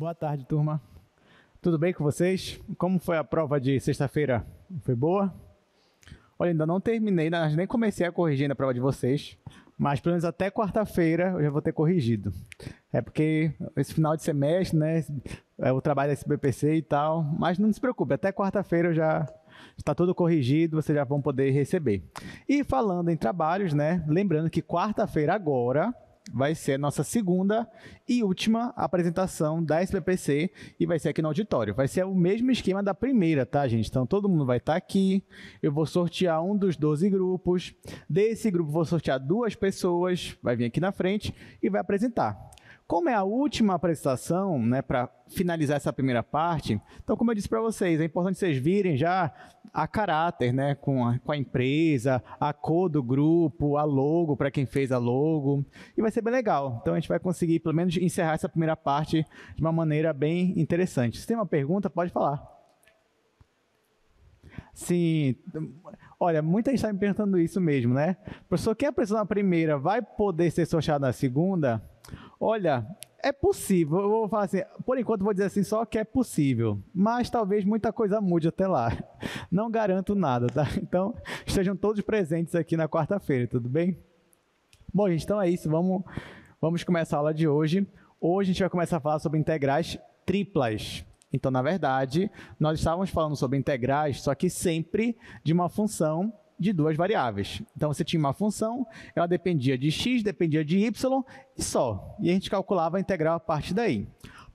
Boa tarde, turma. Tudo bem com vocês? Como foi a prova de sexta-feira? Foi boa? Olha, ainda não terminei, nem comecei a corrigir na prova de vocês, mas pelo menos até quarta-feira eu já vou ter corrigido. É porque esse final de semestre, né, é o trabalho da SBPC e tal, mas não se preocupe, até quarta-feira eu já está tudo corrigido, vocês já vão poder receber. E falando em trabalhos, né, lembrando que quarta-feira agora vai ser a nossa segunda e última apresentação da SBPC e vai ser aqui no auditório. Vai ser o mesmo esquema da primeira, tá, gente? Então, todo mundo vai estar aqui, eu vou sortear um dos 12 grupos, desse grupo vou sortear 2 pessoas, vai vir aqui na frente e vai apresentar. Como é a última apresentação, né, para finalizar essa primeira parte, então, como eu disse para vocês, é importante vocês virem já a caráter, né, com a empresa, a cor do grupo, a logo, para quem fez a logo, e vai ser bem legal. Então, a gente vai conseguir, pelo menos, encerrar essa primeira parte de uma maneira bem interessante. Se tem uma pergunta, pode falar. Sim, olha, muita gente está me perguntando isso mesmo, né? Professor, quem apresentou na primeira vai poder ser sorteado na segunda? Olha, é possível, eu vou falar assim, por enquanto vou dizer assim só que é possível, mas talvez muita coisa mude até lá. Não garanto nada, tá? Então, estejam todos presentes aqui na quarta-feira, tudo bem? Bom, gente, então é isso, vamos começar a aula de hoje. Hoje a gente vai começar a falar sobre integrais triplas. Então, na verdade, nós estávamos falando sobre integrais, só que sempre de uma função de 2 variáveis. Então, você tinha uma função, ela dependia de x, dependia de y e só. E a gente calculava a integral a partir daí.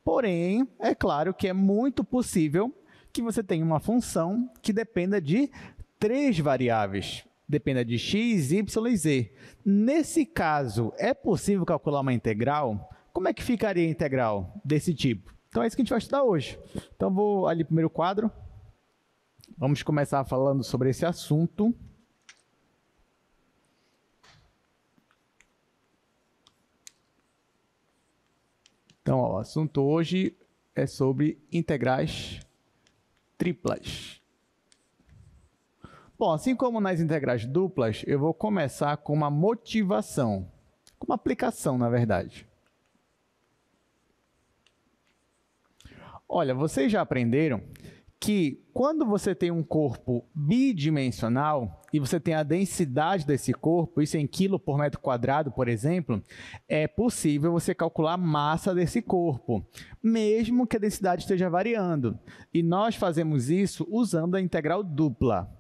Porém, é claro que é muito possível que você tenha uma função que dependa de 3 variáveis. Dependa de x, y e z. Nesse caso, é possível calcular uma integral? Como é que ficaria a integral desse tipo? Então, é isso que a gente vai estudar hoje. Então, vou ali primeiro quadro. Vamos começar falando sobre esse assunto. Então, ó, o assunto hoje é sobre integrais triplas. Bom, assim como nas integrais duplas, eu vou começar com uma motivação, com uma aplicação, na verdade. Olha, vocês já aprenderam que quando você tem um corpo bidimensional e você tem a densidade desse corpo, isso em quilo por metro quadrado, por exemplo, é possível você calcular a massa desse corpo, mesmo que a densidade esteja variando. E nós fazemos isso usando a integral dupla.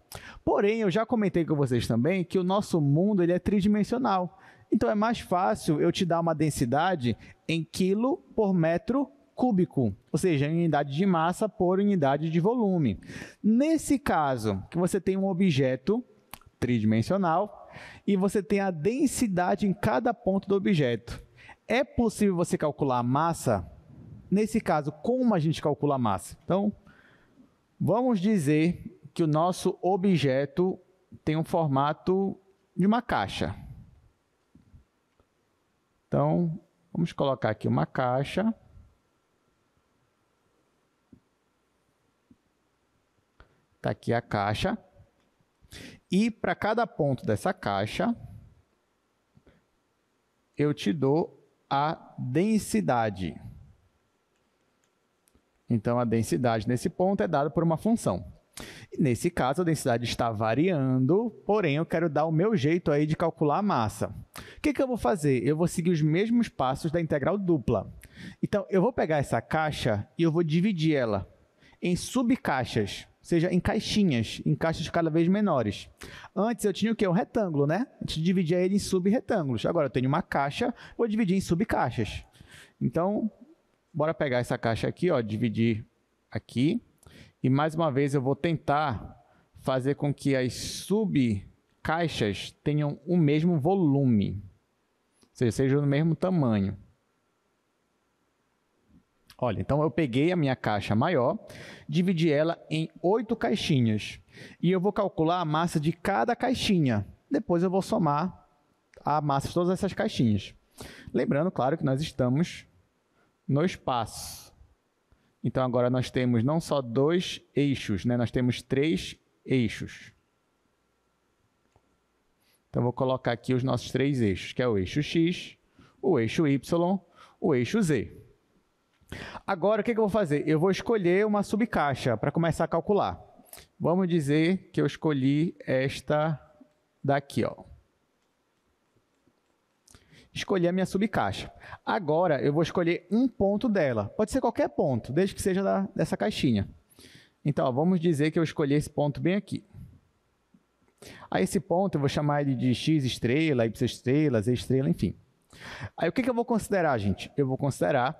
Porém, eu já comentei com vocês também que o nosso mundo ele é tridimensional. Então, é mais fácil eu te dar uma densidade em quilo por metro cúbico, ou seja, em unidade de massa por unidade de volume. Nesse caso, que você tem um objeto tridimensional e você tem a densidade em cada ponto do objeto. É possível você calcular a massa? Nesse caso, como a gente calcula a massa? Então, vamos dizer que o nosso objeto tem um formato de uma caixa. Então, vamos colocar aqui uma caixa. Está aqui a caixa. E para cada ponto dessa caixa, eu te dou a densidade. Então, a densidade nesse ponto é dada por uma função. E nesse caso, a densidade está variando, porém, eu quero dar o meu jeito aí de calcular a massa. O que eu vou fazer? Eu vou seguir os mesmos passos da integral dupla. Então, eu vou pegar essa caixa e eu vou dividir ela em subcaixas, ou seja, em caixinhas, em caixas cada vez menores. Antes eu tinha o quê? Um retângulo, né? A gente dividia ele em subretângulos. Agora eu tenho uma caixa, vou dividir em subcaixas. Então, bora pegar essa caixa aqui, ó, dividir aqui. E mais uma vez eu vou tentar fazer com que as subcaixas tenham o mesmo volume, ou seja, sejam do mesmo tamanho. Olha, então eu peguei a minha caixa maior, dividi ela em 8 caixinhas e eu vou calcular a massa de cada caixinha. Depois eu vou somar a massa de todas essas caixinhas. Lembrando, claro, que nós estamos no espaço. Então, agora nós temos não só 2 eixos, né? Nós temos 3 eixos. Então, vou colocar aqui os nossos 3 eixos, que é o eixo X, o eixo Y, o eixo Z. Agora, o que eu vou fazer? Eu vou escolher uma subcaixa para começar a calcular. Vamos dizer que eu escolhi esta daqui, ó. Escolhi a minha subcaixa. Agora, eu vou escolher um ponto dela. Pode ser qualquer ponto, desde que seja dessa caixinha. Então, ó, vamos dizer que eu escolhi esse ponto bem aqui. Aí, esse ponto, eu vou chamar ele de x estrela, y estrela, z estrela, enfim. Aí, o que eu vou considerar, gente? Eu vou considerar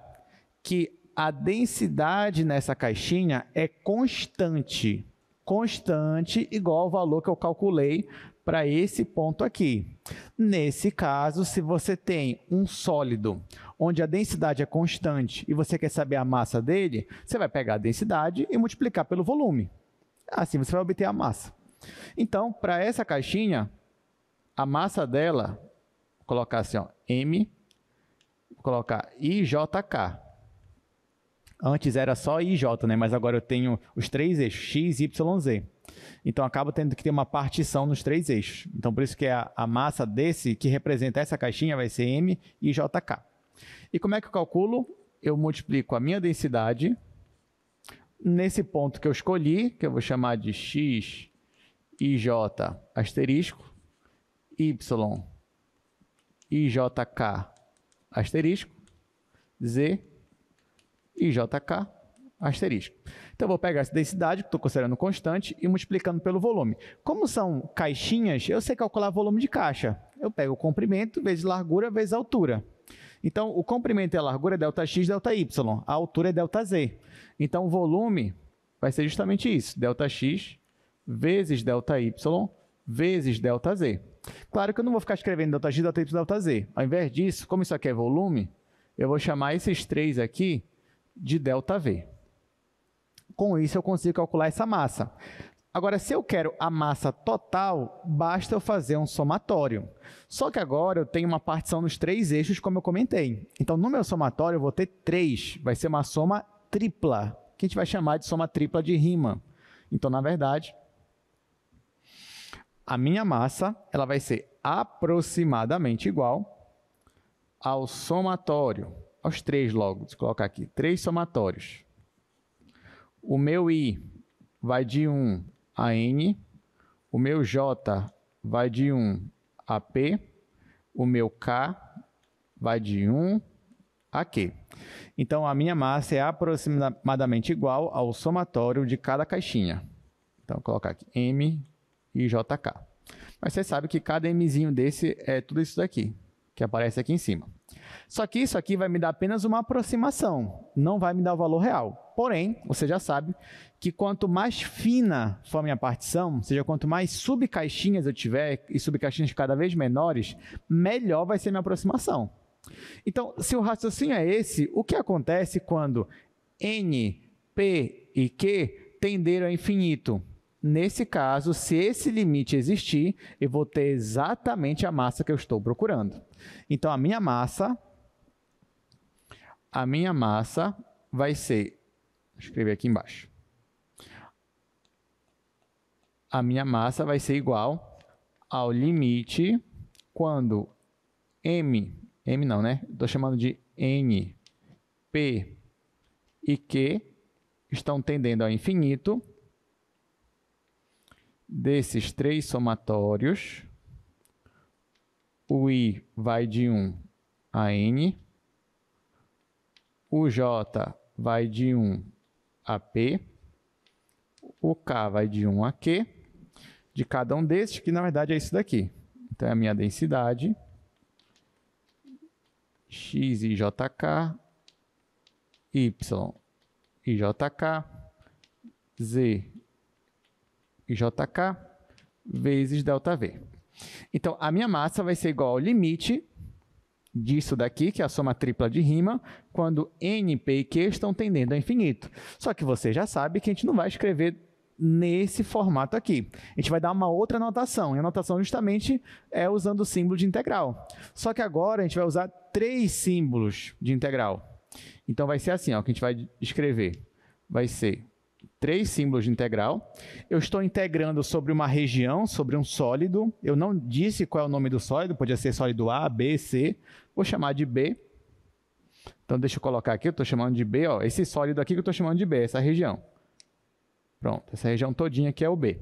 que a densidade nessa caixinha é constante. Constante igual ao valor que eu calculei para esse ponto aqui. Nesse caso, se você tem um sólido onde a densidade é constante e você quer saber a massa dele, você vai pegar a densidade e multiplicar pelo volume. Assim você vai obter a massa. Então, para essa caixinha, a massa dela, vou colocar assim, ó, M, vou colocar IJK. Antes era só IJ, né? Mas agora eu tenho os três eixos, X, Y, Z. Então, acaba tendo que ter uma partição nos três eixos. Então, por isso que a massa desse, que representa essa caixinha, vai ser M e JK. E como é que eu calculo? Eu multiplico a minha densidade nesse ponto que eu escolhi, que eu vou chamar de X, IJ, asterisco, Y, IJK, asterisco, Z, IJK, asterisco. Então, eu vou pegar essa densidade, que estou considerando constante, e multiplicando pelo volume. Como são caixinhas, eu sei calcular volume de caixa. Eu pego o comprimento vezes largura vezes altura. Então, o comprimento e a largura é ΔX, ΔY. A altura é ΔZ. Então, o volume vai ser justamente isso. ΔX vezes ΔY vezes ΔZ. Claro que eu não vou ficar escrevendo ΔX, ΔY, ΔZ. Ao invés disso, como isso aqui é volume, eu vou chamar esses três aqui de ΔV. Com isso, eu consigo calcular essa massa. Agora, se eu quero a massa total, basta eu fazer um somatório. Só que agora eu tenho uma partição nos três eixos, como eu comentei. Então, no meu somatório, eu vou ter 3. Vai ser uma soma tripla, que a gente vai chamar de soma tripla de Riemann. Então, na verdade, a minha massa ela vai ser aproximadamente igual ao somatório, aos 3 logo. Deixa eu colocar aqui, 3 somatórios. O meu I vai de 1 a N, o meu J vai de 1 a P, o meu K vai de 1 a Q. Então, a minha massa é aproximadamente igual ao somatório de cada caixinha. Então, vou colocar aqui M e JK. Mas você sabe que cada Mzinho desse é tudo isso daqui, que aparece aqui em cima. Só que isso aqui vai me dar apenas uma aproximação, não vai me dar o valor real. Porém, você já sabe que quanto mais fina for a minha partição, ou seja, quanto mais subcaixinhas eu tiver, e subcaixinhas cada vez menores, melhor vai ser a minha aproximação. Então, se o raciocínio é esse, o que acontece quando N, P e Q tenderam ao infinito? Nesse caso, se esse limite existir, eu vou ter exatamente a massa que eu estou procurando. Então, a minha massa vai ser, vou escrever aqui embaixo, a minha massa vai ser igual ao limite quando M não, né? Estou chamando de N, P e Q estão tendendo ao infinito, desses 3 somatórios, o I vai de 1 a N, o J vai de 1 a P, o K vai de 1 a Q, de cada um desses, que na verdade é isso daqui. Então, é a minha densidade, X e JK, Y e JK, Z e JK, vezes ΔV. Então, a minha massa vai ser igual ao limite disso daqui, que é a soma tripla de Riemann, quando N, P e Q estão tendendo ao infinito. Só que você já sabe que a gente não vai escrever nesse formato aqui. A gente vai dar uma outra notação, e a notação justamente é usando o símbolo de integral. Só que agora a gente vai usar 3 símbolos de integral. Então, vai ser assim, ó, que a gente vai escrever. Vai ser 3 símbolos de integral. Eu estou integrando sobre uma região, sobre um sólido. Eu não disse qual é o nome do sólido, podia ser sólido A, B, C. Vou chamar de B. Então, deixa eu colocar aqui, eu estou chamando de B, ó, esse sólido aqui que eu estou chamando de B, essa região. Pronto, essa região todinha aqui é o B.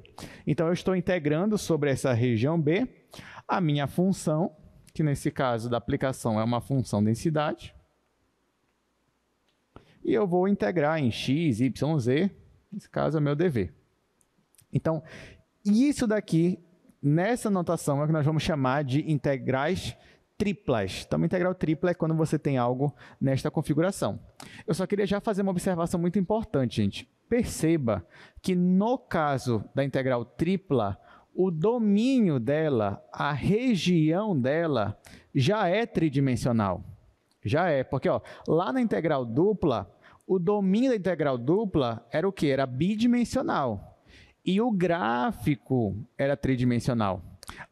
Então, eu estou integrando sobre essa região B a minha função, que nesse caso da aplicação é uma função densidade. E eu vou integrar em x, y, z, nesse caso é o meu dv. Então, isso daqui, nessa notação, é o que nós vamos chamar de integrais triplas. Então, uma integral tripla é quando você tem algo nesta configuração. Eu só queria já fazer uma observação muito importante, gente. Perceba que no caso da integral tripla, o domínio dela, a região dela, já é tridimensional. Já é, porque ó, lá na integral dupla, o domínio da integral dupla era o quê? Era bidimensional. E o gráfico era tridimensional.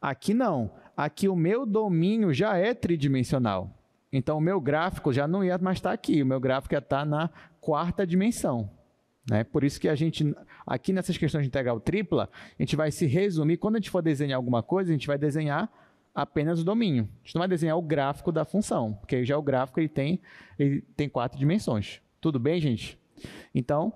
Aqui não. Aqui o meu domínio já é tridimensional. Então, o meu gráfico já não ia mais estar aqui. O meu gráfico ia estar na quarta dimensão. Né? Por isso que a gente, aqui nessas questões de integral tripla, a gente vai se resumir. Quando a gente for desenhar alguma coisa, a gente vai desenhar apenas o domínio. A gente não vai desenhar o gráfico da função, porque já o gráfico ele tem 4 dimensões. Tudo bem, gente? Então,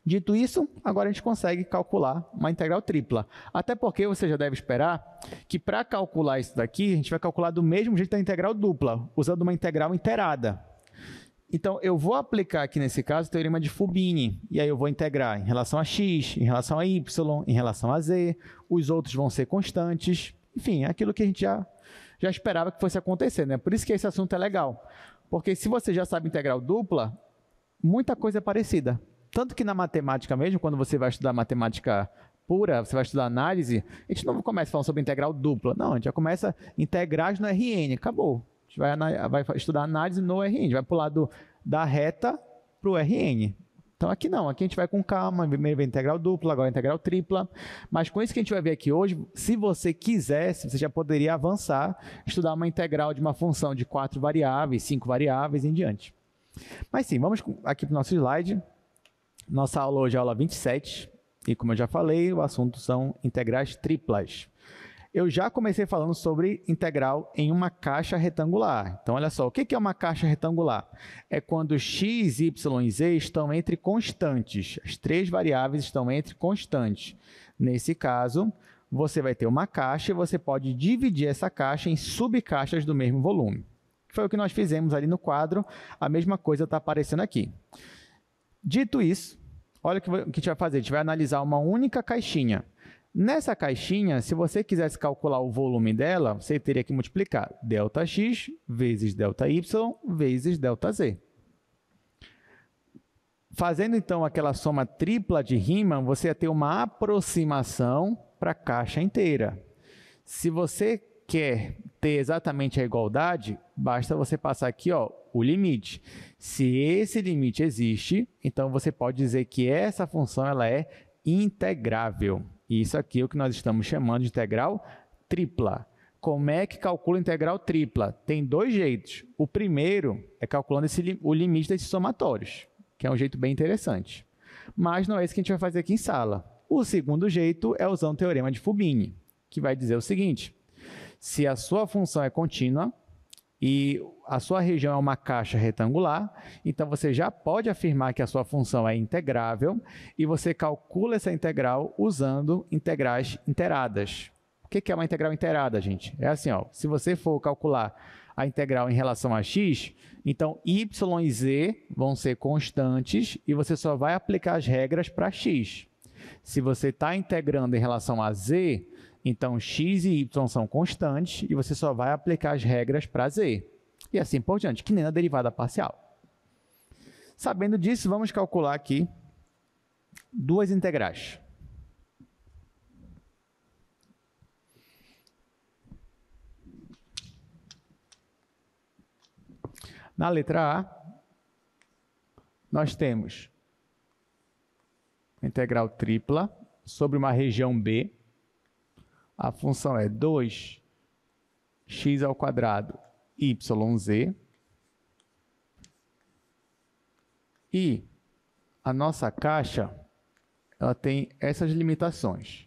dito isso, agora a gente consegue calcular uma integral tripla. Até porque você já deve esperar que para calcular isso daqui, a gente vai calcular do mesmo jeito da integral dupla, usando uma integral inteirada. Então, eu vou aplicar aqui nesse caso o teorema de Fubini, e aí eu vou integrar em relação a x, em relação a y, em relação a z, os outros vão ser constantes, enfim, aquilo que a gente já esperava que fosse acontecer, né? Por isso que esse assunto é legal, porque se você já sabe integral dupla, muita coisa é parecida. Tanto que na matemática mesmo, quando você vai estudar matemática pura, você vai estudar análise, a gente não começa falando sobre integral dupla, não, a gente já começa integrais no RN, acabou. A gente vai estudar análise no RN, a gente vai pular da reta para o RN. Então, aqui não, aqui a gente vai com calma, primeiro vem integral dupla, agora integral tripla, mas com isso que a gente vai ver aqui hoje, se você quisesse, você já poderia avançar, estudar uma integral de uma função de 4 variáveis, 5 variáveis e em diante. Mas sim, vamos aqui para o nosso slide. Nossa aula hoje é a aula 27, e como eu já falei, o assunto são integrais triplas. Eu já comecei falando sobre integral em uma caixa retangular. Então, olha só, o que é uma caixa retangular? É quando x, y e z estão entre constantes. As 3 variáveis estão entre constantes. Nesse caso, você vai ter uma caixa e você pode dividir essa caixa em subcaixas do mesmo volume. Foi o que nós fizemos ali no quadro, a mesma coisa está aparecendo aqui. Dito isso, olha o que a gente vai fazer. A gente vai analisar uma única caixinha. Nessa caixinha, se você quisesse calcular o volume dela, você teria que multiplicar ΔX vezes ΔY vezes ΔZ. Fazendo, então, aquela soma tripla de Riemann, você ia ter uma aproximação para a caixa inteira. Se você quer ter exatamente a igualdade, basta você passar aqui, ó, o limite. Se esse limite existe, então você pode dizer que essa função ela é integrável. E isso aqui é o que nós estamos chamando de integral tripla. Como é que calcula integral tripla? Tem 2 jeitos. O primeiro é calculando o limite desses somatórios, que é um jeito bem interessante. Mas não é isso que a gente vai fazer aqui em sala. O segundo jeito é usando o teorema de Fubini, que vai dizer o seguinte: se a sua função é contínua e a sua região é uma caixa retangular, então você já pode afirmar que a sua função é integrável e você calcula essa integral usando integrais inteiradas. O que é uma integral inteirada, gente? É assim, ó, se você for calcular a integral em relação a x, então y e z vão ser constantes e você só vai aplicar as regras para x. Se você está integrando em relação a z, então x e y são constantes e você só vai aplicar as regras para z. E assim por diante, que nem na derivada parcial. Sabendo disso, vamos calcular aqui 2 integrais. Na letra A, nós temos integral tripla sobre uma região B. A função é 2x² yz. E a nossa caixa ela tem essas limitações.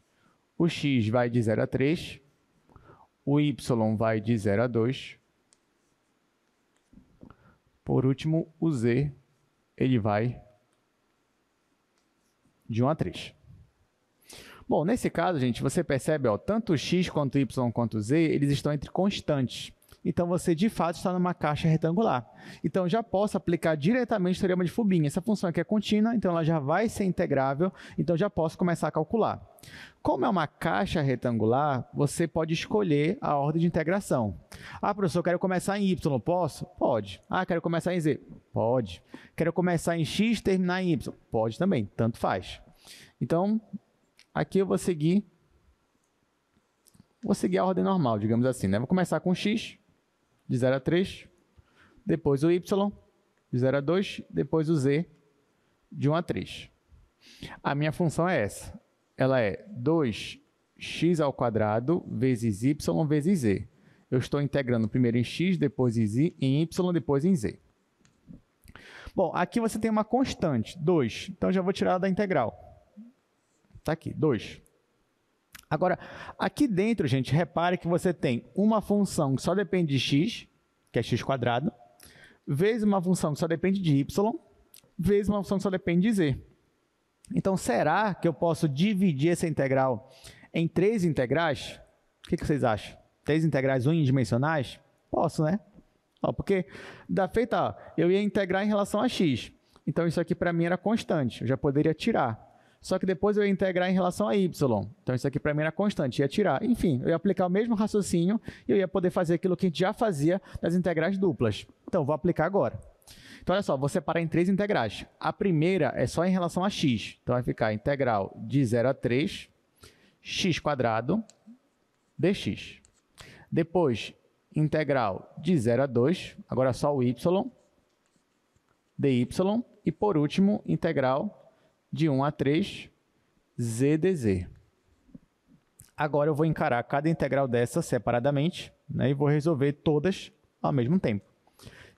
O x vai de 0 a 3, o y vai de 0 a 2, Por último, o z, ele vai de 1 a 3. Bom, nesse caso, gente, você percebe, ó, tanto x quanto y quanto z, eles estão entre constantes. Então, você, de fato, está numa caixa retangular. Então, já posso aplicar diretamente o teorema de Fubini. Essa função aqui é contínua, então ela já vai ser integrável, então já posso começar a calcular. Como é uma caixa retangular, você pode escolher a ordem de integração. Ah, professor, eu quero começar em y, posso? Pode. Ah, quero começar em z? Pode. Quero começar em x e terminar em y? Pode também, tanto faz. Então, aqui eu vou seguir a ordem normal, digamos assim, né? Vou começar com x, de 0 a 3, depois o y, de 0 a 2, depois o z, de 1 a 3. A minha função é essa. Ela é 2x² vezes y vezes z. Eu estou integrando primeiro em x, depois em y, depois em z. Bom, aqui você tem uma constante, 2. Então, eu já vou tirar ela da integral. Está aqui, 2. Agora, aqui dentro, gente, repare que você tem uma função que só depende de x, que é x², vezes uma função que só depende de y, vezes uma função que só depende de z. Então, será que eu posso dividir essa integral em 3 integrais? O que vocês acham? 3 integrais unidimensionais? Posso, né? Ó, porque, da feita, ó, eu ia integrar em relação a x. Então, isso aqui para mim era constante, eu já poderia tirar. Só que depois eu ia integrar em relação a y. Então, isso aqui para mim era constante, ia tirar. Enfim, eu ia aplicar o mesmo raciocínio e eu ia poder fazer aquilo que a gente já fazia nas integrais duplas. Então, vou aplicar agora. Então, olha só, vou separar em 3 integrais. A primeira é só em relação a x. Então, vai ficar integral de 0 a 3, x² dx. Depois, integral de 0 a 2, agora só o y, dy. E, por último, integral de 1 a 3, z dz. Agora eu vou encarar cada integral dessa separadamente, né, e vou resolver todas ao mesmo tempo.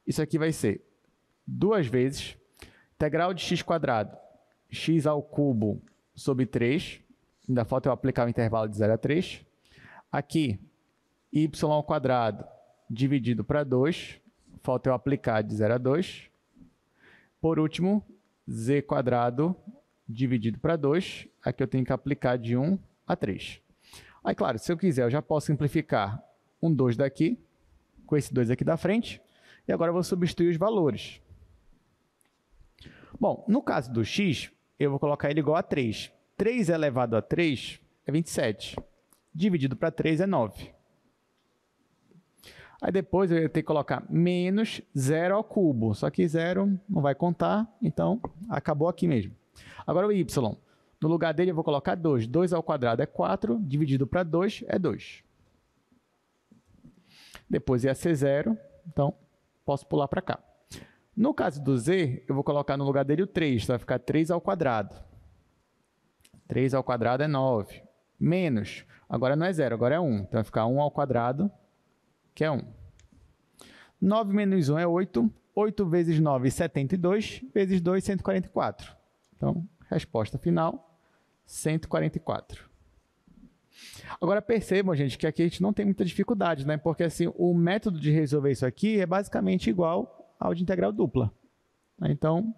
Isso aqui vai ser 2 vezes integral de x², x² sobre 3, ainda falta eu aplicar o intervalo de 0 a 3. Aqui, y² dividido para 2, falta eu aplicar de 0 a 2. Por último, z² dividido para 2, aqui eu tenho que aplicar de 1 a 3. Aí, claro, se eu quiser, eu já posso simplificar um 2 daqui, com esse 2 aqui da frente, e agora eu vou substituir os valores. Bom, no caso do x, eu vou colocar ele igual a 3. 3 elevado a 3 é 27. Dividido para 3 é 9. Aí depois eu ia ter que colocar menos 0 ao cubo. Só que 0 não vai contar, então acabou aqui mesmo. Agora o y. No lugar dele eu vou colocar 2. 2 ao quadrado é 4, dividido para 2 é 2. Depois ia ser 0, então posso pular para cá. No caso do z, eu vou colocar no lugar dele o 3, então vai ficar 3 ao quadrado. 3 ao quadrado é 9. Menos, agora não é 0, agora é 1. Então vai ficar 1 ao quadrado, que é 1. 9 menos 1 é 8. 8 vezes 9, 72. Vezes 2, 144. Então, resposta final, 144. Agora percebam, gente, que aqui a gente não tem muita dificuldade, né? Porque assim, o método de resolver isso aqui é basicamente igual ao de integral dupla. Então,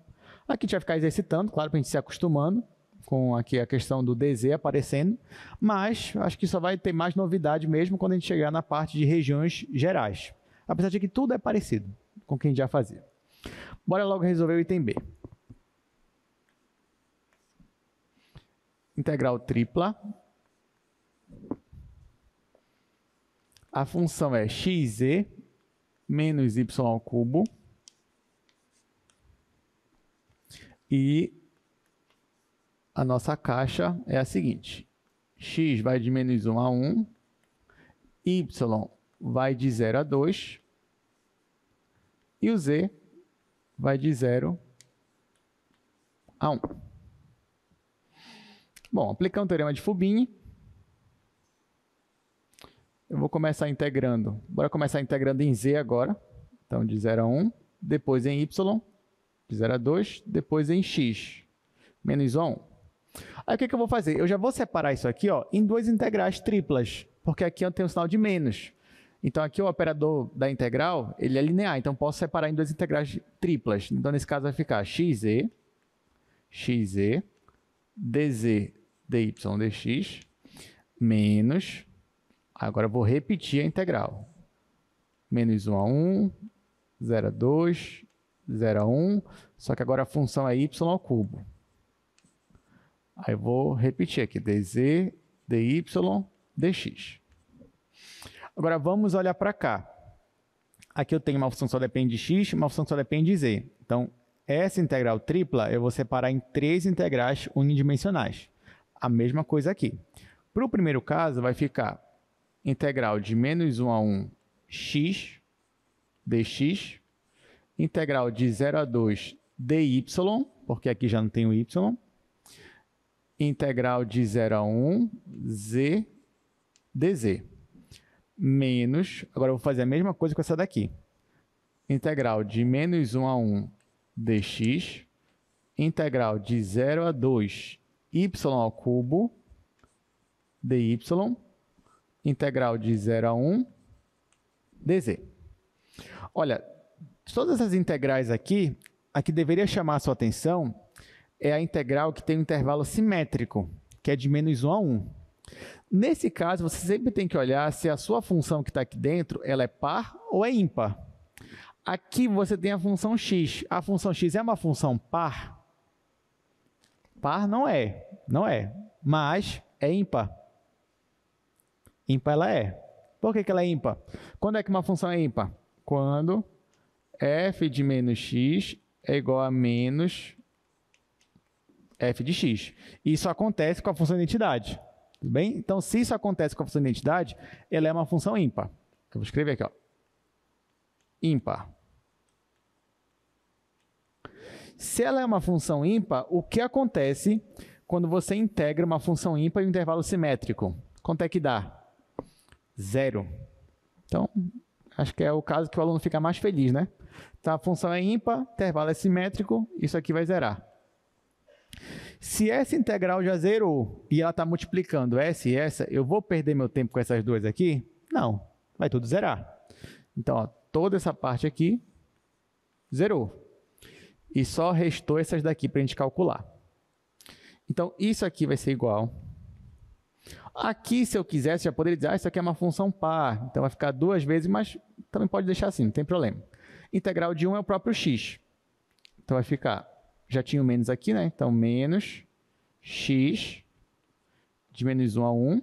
aqui a gente vai ficar exercitando, claro, para a gente se acostumando com aqui a questão do dz aparecendo, mas acho que só vai ter mais novidade mesmo quando a gente chegar na parte de regiões gerais. Apesar de que tudo é parecido com o que a gente já fazia. Bora logo resolver o item B. Integral tripla. A função é xz menos y ao cubo. E a nossa caixa é a seguinte. X vai de menos 1 a 1. Y vai de 0 a 2. E o z vai de 0 a 1. Bom, aplicando o teorema de Fubini, eu vou começar integrando. Bora começar integrando em z agora. Então, de 0 a 1. Depois em y, de 0 a 2. Depois em x, menos 1 a 1. Aí, o que eu vou fazer? Eu já vou separar isso aqui, ó, em duas integrais triplas, porque aqui eu tenho um sinal de menos. Então, aqui o operador da integral, ele é linear, então posso separar em duas integrais triplas. Então, nesse caso, vai ficar xe, dz, dy, dx, menos, agora eu vou repetir a integral, menos 1 a 1, 0 a 2, 0 a 1, só que agora a função é y ao cubo. Aí eu vou repetir aqui, dz, dy, dx. Agora vamos olhar para cá. Aqui eu tenho uma função que só depende de x, uma função que só depende de z. Então, essa integral tripla eu vou separar em três integrais unidimensionais. A mesma coisa aqui. Para o primeiro caso, vai ficar integral de menos 1 a 1 x dx, integral de 0 a 2 dy, porque aqui já não tem o y, integral de 0 a 1 z dz, menos, agora eu vou fazer a mesma coisa com essa daqui, integral de menos 1 a 1 dx, integral de 0 a 2 y ao cubo dy, integral de 0 a 1 dz. Olha, todas essas integrais aqui, a que deveria chamar a sua atenção é a integral que tem um intervalo simétrico, que é de menos 1 a 1. Nesse caso, você sempre tem que olhar se a sua função que está aqui dentro ela é par ou é ímpar. Aqui você tem a função x. A função x é uma função par? Par não é, mas é ímpar. Ímpar ela é. Por que ela é ímpar? Quando é que uma função é ímpar? Quando f de menos x é igual a menos f de x. Isso acontece com a função de identidade. Tudo bem? Então, se isso acontece com a função de identidade, ela é uma função ímpar. Eu vou escrever aqui, ó. Ímpar. Se ela é uma função ímpar, o que acontece quando você integra uma função ímpar em um intervalo simétrico? Quanto é que dá? 0. Então, acho que é o caso que o aluno fica mais feliz, né? Então, a função é ímpar, intervalo é simétrico, isso aqui vai zerar. Se essa integral já zerou e ela está multiplicando essa e essa, eu vou perder meu tempo com essas duas aqui? Não, vai tudo zerar. Então, ó, toda essa parte aqui zerou. E só restou essas daqui para a gente calcular. Então, isso aqui vai ser igual. Aqui, se eu quisesse, já poderia dizer, isso aqui é uma função par. Então, vai ficar duas vezes, mas também pode deixar assim, não tem problema. Integral de 1 é o próprio x. Então, vai ficar, já tinha o menos aqui, né? Então, menos x de menos 1 a 1.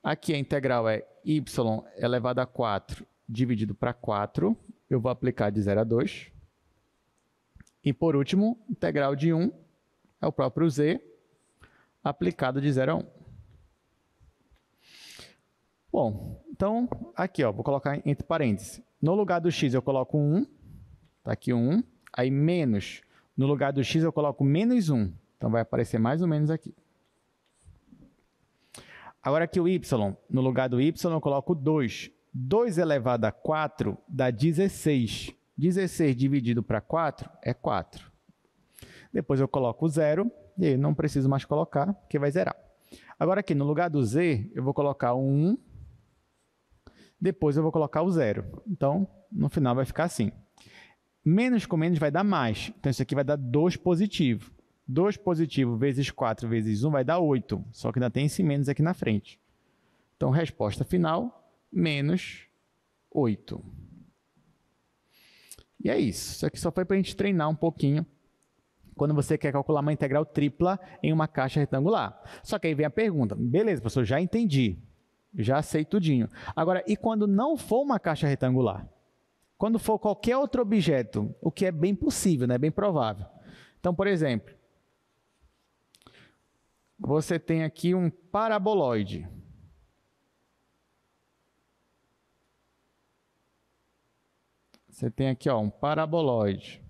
Aqui a integral é y elevado a 4 dividido para 4. Eu vou aplicar de 0 a 2. E, por último, integral de 1 é o próprio z aplicado de 0 a 1. Bom, então, aqui, ó, vou colocar entre parênteses. No lugar do x eu coloco 1, está aqui 1, aí menos, no lugar do x eu coloco menos 1, então vai aparecer mais ou menos aqui. Agora aqui o y, no lugar do y eu coloco 2. 2 elevado a 4 dá 16. 16 dividido para 4 é 4. Depois eu coloco 0, e aí não preciso mais colocar, porque vai zerar. Agora aqui, no lugar do z, eu vou colocar o 1, depois eu vou colocar o 0. Então, no final vai ficar assim. Menos com menos vai dar mais. Então, isso aqui vai dar 2 positivo. 2 positivo vezes 4 vezes 1 vai dar 8. Só que ainda tem esse menos aqui na frente. Então, resposta final, menos 8. E é isso. Isso aqui só foi para a gente treinar um pouquinho quando você quer calcular uma integral tripla em uma caixa retangular. Só que aí vem a pergunta. Beleza, professor, já entendi. Já sei tudinho. Agora, e quando não for uma caixa retangular? Quando for qualquer outro objeto, o que é bem possível, né? Bem provável. Então, por exemplo, você tem aqui um paraboloide. Você tem aqui, ó, um paraboloide.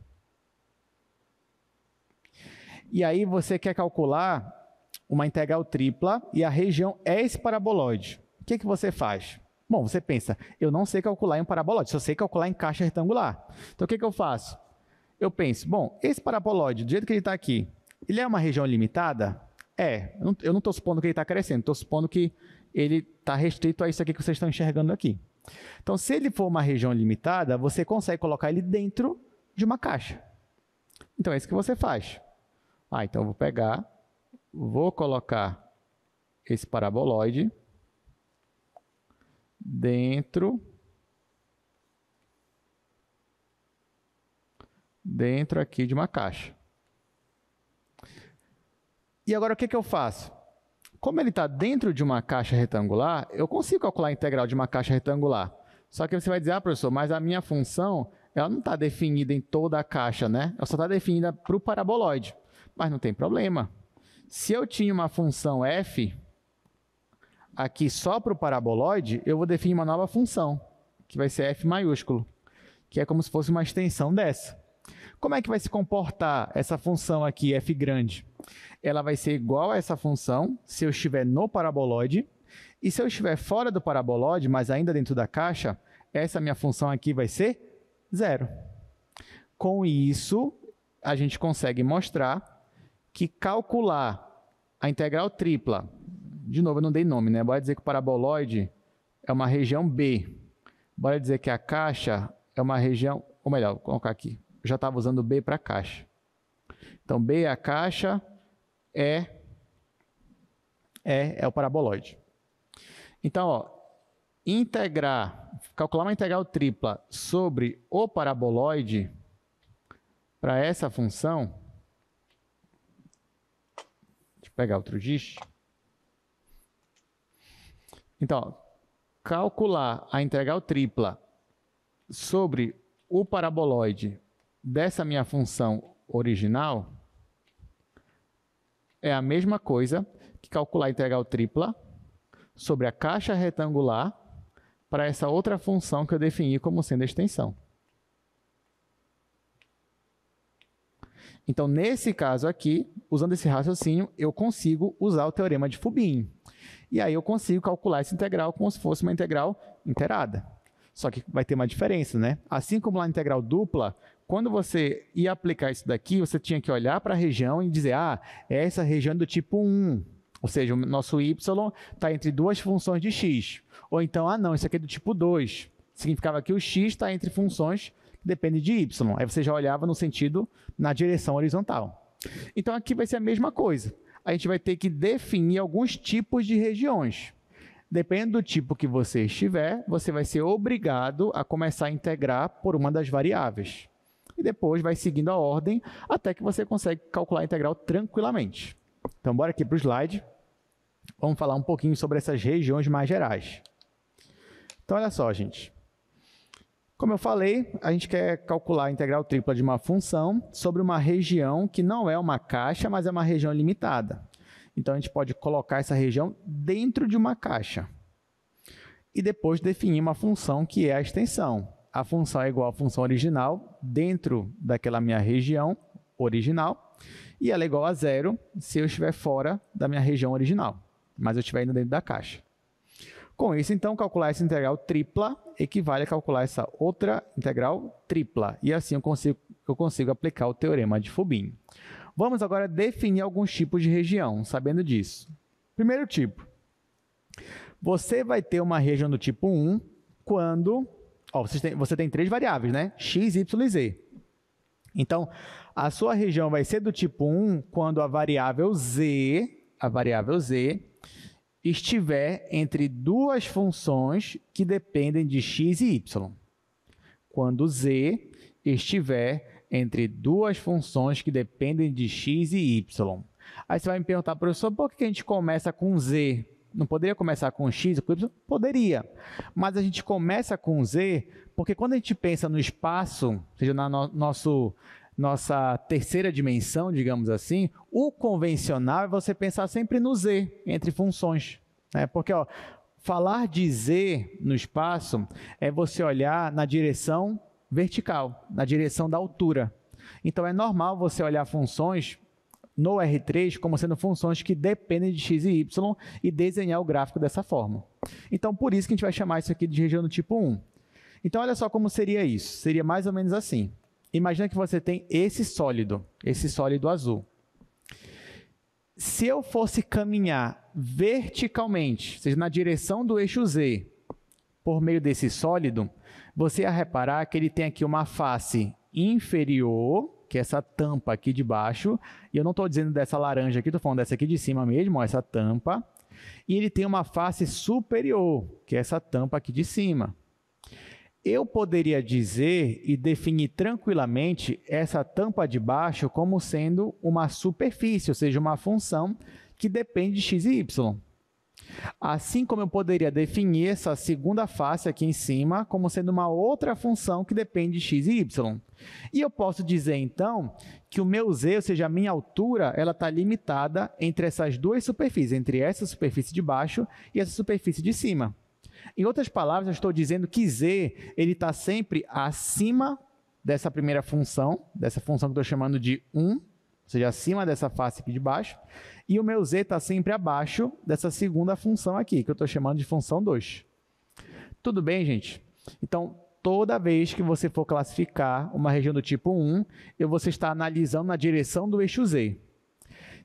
E aí você quer calcular uma integral tripla e a região é esse paraboloide. O que você faz? Bom, você pensa, eu não sei calcular em um paraboloide, só sei calcular em caixa retangular. Então, o que eu faço? Eu penso, bom, esse paraboloide, do jeito que ele está aqui, ele é uma região limitada? É, eu não estou supondo que ele está crescendo, estou supondo que ele está restrito a isso aqui que vocês estão enxergando aqui. Então, se ele for uma região limitada, você consegue colocar ele dentro de uma caixa. Então, é isso que você faz. Então eu vou pegar, vou colocar esse paraboloide dentro aqui de uma caixa. E agora o que eu faço? Como ele está dentro de uma caixa retangular, eu consigo calcular a integral de uma caixa retangular. Só que você vai dizer, professor, mas a minha função ela não está definida em toda a caixa, né? Ela só está definida para o paraboloide. Mas não tem problema. Se eu tinha uma função f aqui só para o paraboloide, eu vou definir uma nova função, que vai ser f maiúsculo, que é como se fosse uma extensão dessa. Como é que vai se comportar essa função aqui, f grande? Ela vai ser igual a essa função se eu estiver no paraboloide, e se eu estiver fora do paraboloide, mas ainda dentro da caixa, essa minha função aqui vai ser 0. Com isso, a gente consegue mostrar que calcular a integral tripla, de novo eu não dei nome, né? Bora dizer que o paraboloide é uma região B. Bora dizer que a caixa é uma região, ou melhor, vou colocar aqui, eu já estava usando B para caixa. Então, B é a caixa, é o paraboloide. Então, calcular uma integral tripla sobre o paraboloide para essa função, deixa eu pegar outro giz. Então, calcular a integral tripla sobre o paraboloide dessa minha função original é a mesma coisa que calcular a integral tripla sobre a caixa retangular para essa outra função que eu defini como sendo a extensão. Então, nesse caso aqui, usando esse raciocínio, eu consigo usar o teorema de Fubini. E aí eu consigo calcular essa integral como se fosse uma integral inteirada. Só que vai ter uma diferença, né? Assim como na integral dupla, quando você ia aplicar isso daqui, você tinha que olhar para a região e dizer, essa região é do tipo 1. Ou seja, o nosso y está entre duas funções de x. Ou então, não, isso aqui é do tipo 2. Significava que o x está entre funções que dependem de y. Aí você já olhava no sentido, na direção horizontal. Então, aqui vai ser a mesma coisa. A gente vai ter que definir alguns tipos de regiões. Dependendo do tipo que você estiver, você vai ser obrigado a começar a integrar por uma das variáveis. E depois vai seguindo a ordem até que você consegue calcular a integral tranquilamente. Então, bora aqui para o slide. Vamos falar um pouquinho sobre essas regiões mais gerais. Então, olha só, gente. Como eu falei, a gente quer calcular a integral tripla de uma função sobre uma região que não é uma caixa, mas é uma região limitada. Então, a gente pode colocar essa região dentro de uma caixa. E depois definir uma função que é a extensão. A função é igual à função original dentro daquela minha região original. E ela é igual a 0 se eu estiver fora da minha região original, mas eu estiver indo dentro da caixa. Com isso, então, calcular essa integral tripla equivale a calcular essa outra integral tripla. E assim eu consigo aplicar o teorema de Fubini. Vamos agora definir alguns tipos de região, sabendo disso. Primeiro tipo. Você vai ter uma região do tipo 1 quando... você tem três variáveis, né? X, Y e Z. Então, a sua região vai ser do tipo 1 quando a variável Z estiver entre duas funções que dependem de x e y. Quando Z estiver entre duas funções que dependem de x e y. Aí você vai me perguntar, professor, por que a gente começa com Z? Não poderia começar com x ou com y? Poderia. Mas a gente começa com Z porque quando a gente pensa no espaço, seja na nossa terceira dimensão, digamos assim, o convencional é você pensar sempre no Z, entre funções. Né? Porque falar de Z no espaço é você olhar na direção vertical, na direção da altura. Então, é normal você olhar funções no R3 como sendo funções que dependem de x e y e desenhar o gráfico dessa forma. Então, por isso que a gente vai chamar isso aqui de região do tipo 1. Então, olha só como seria isso. Seria mais ou menos assim. Imagina que você tem esse sólido azul. Se eu fosse caminhar verticalmente, ou seja, na direção do eixo Z, por meio desse sólido, você ia reparar que ele tem aqui uma face inferior, que é essa tampa aqui de baixo, e eu não estou dizendo dessa laranja aqui, estou falando dessa aqui de cima mesmo, ó, essa tampa, e ele tem uma face superior, que é essa tampa aqui de cima. Eu poderia dizer e definir tranquilamente essa tampa de baixo como sendo uma superfície, ou seja, uma função que depende de x e y. Assim como eu poderia definir essa segunda face aqui em cima como sendo uma outra função que depende de x e y. E eu posso dizer, então, que o meu z, ou seja, a minha altura, ela está limitada entre essas duas superfícies, entre essa superfície de baixo e essa superfície de cima. Em outras palavras, eu estou dizendo que z está sempre acima dessa primeira função, dessa função que eu estou chamando de 1, ou seja, acima dessa face aqui de baixo, e o meu z está sempre abaixo dessa segunda função aqui, que eu estou chamando de função 2. Tudo bem, gente? Então, toda vez que você for classificar uma região do tipo 1, você está analisando na direção do eixo z.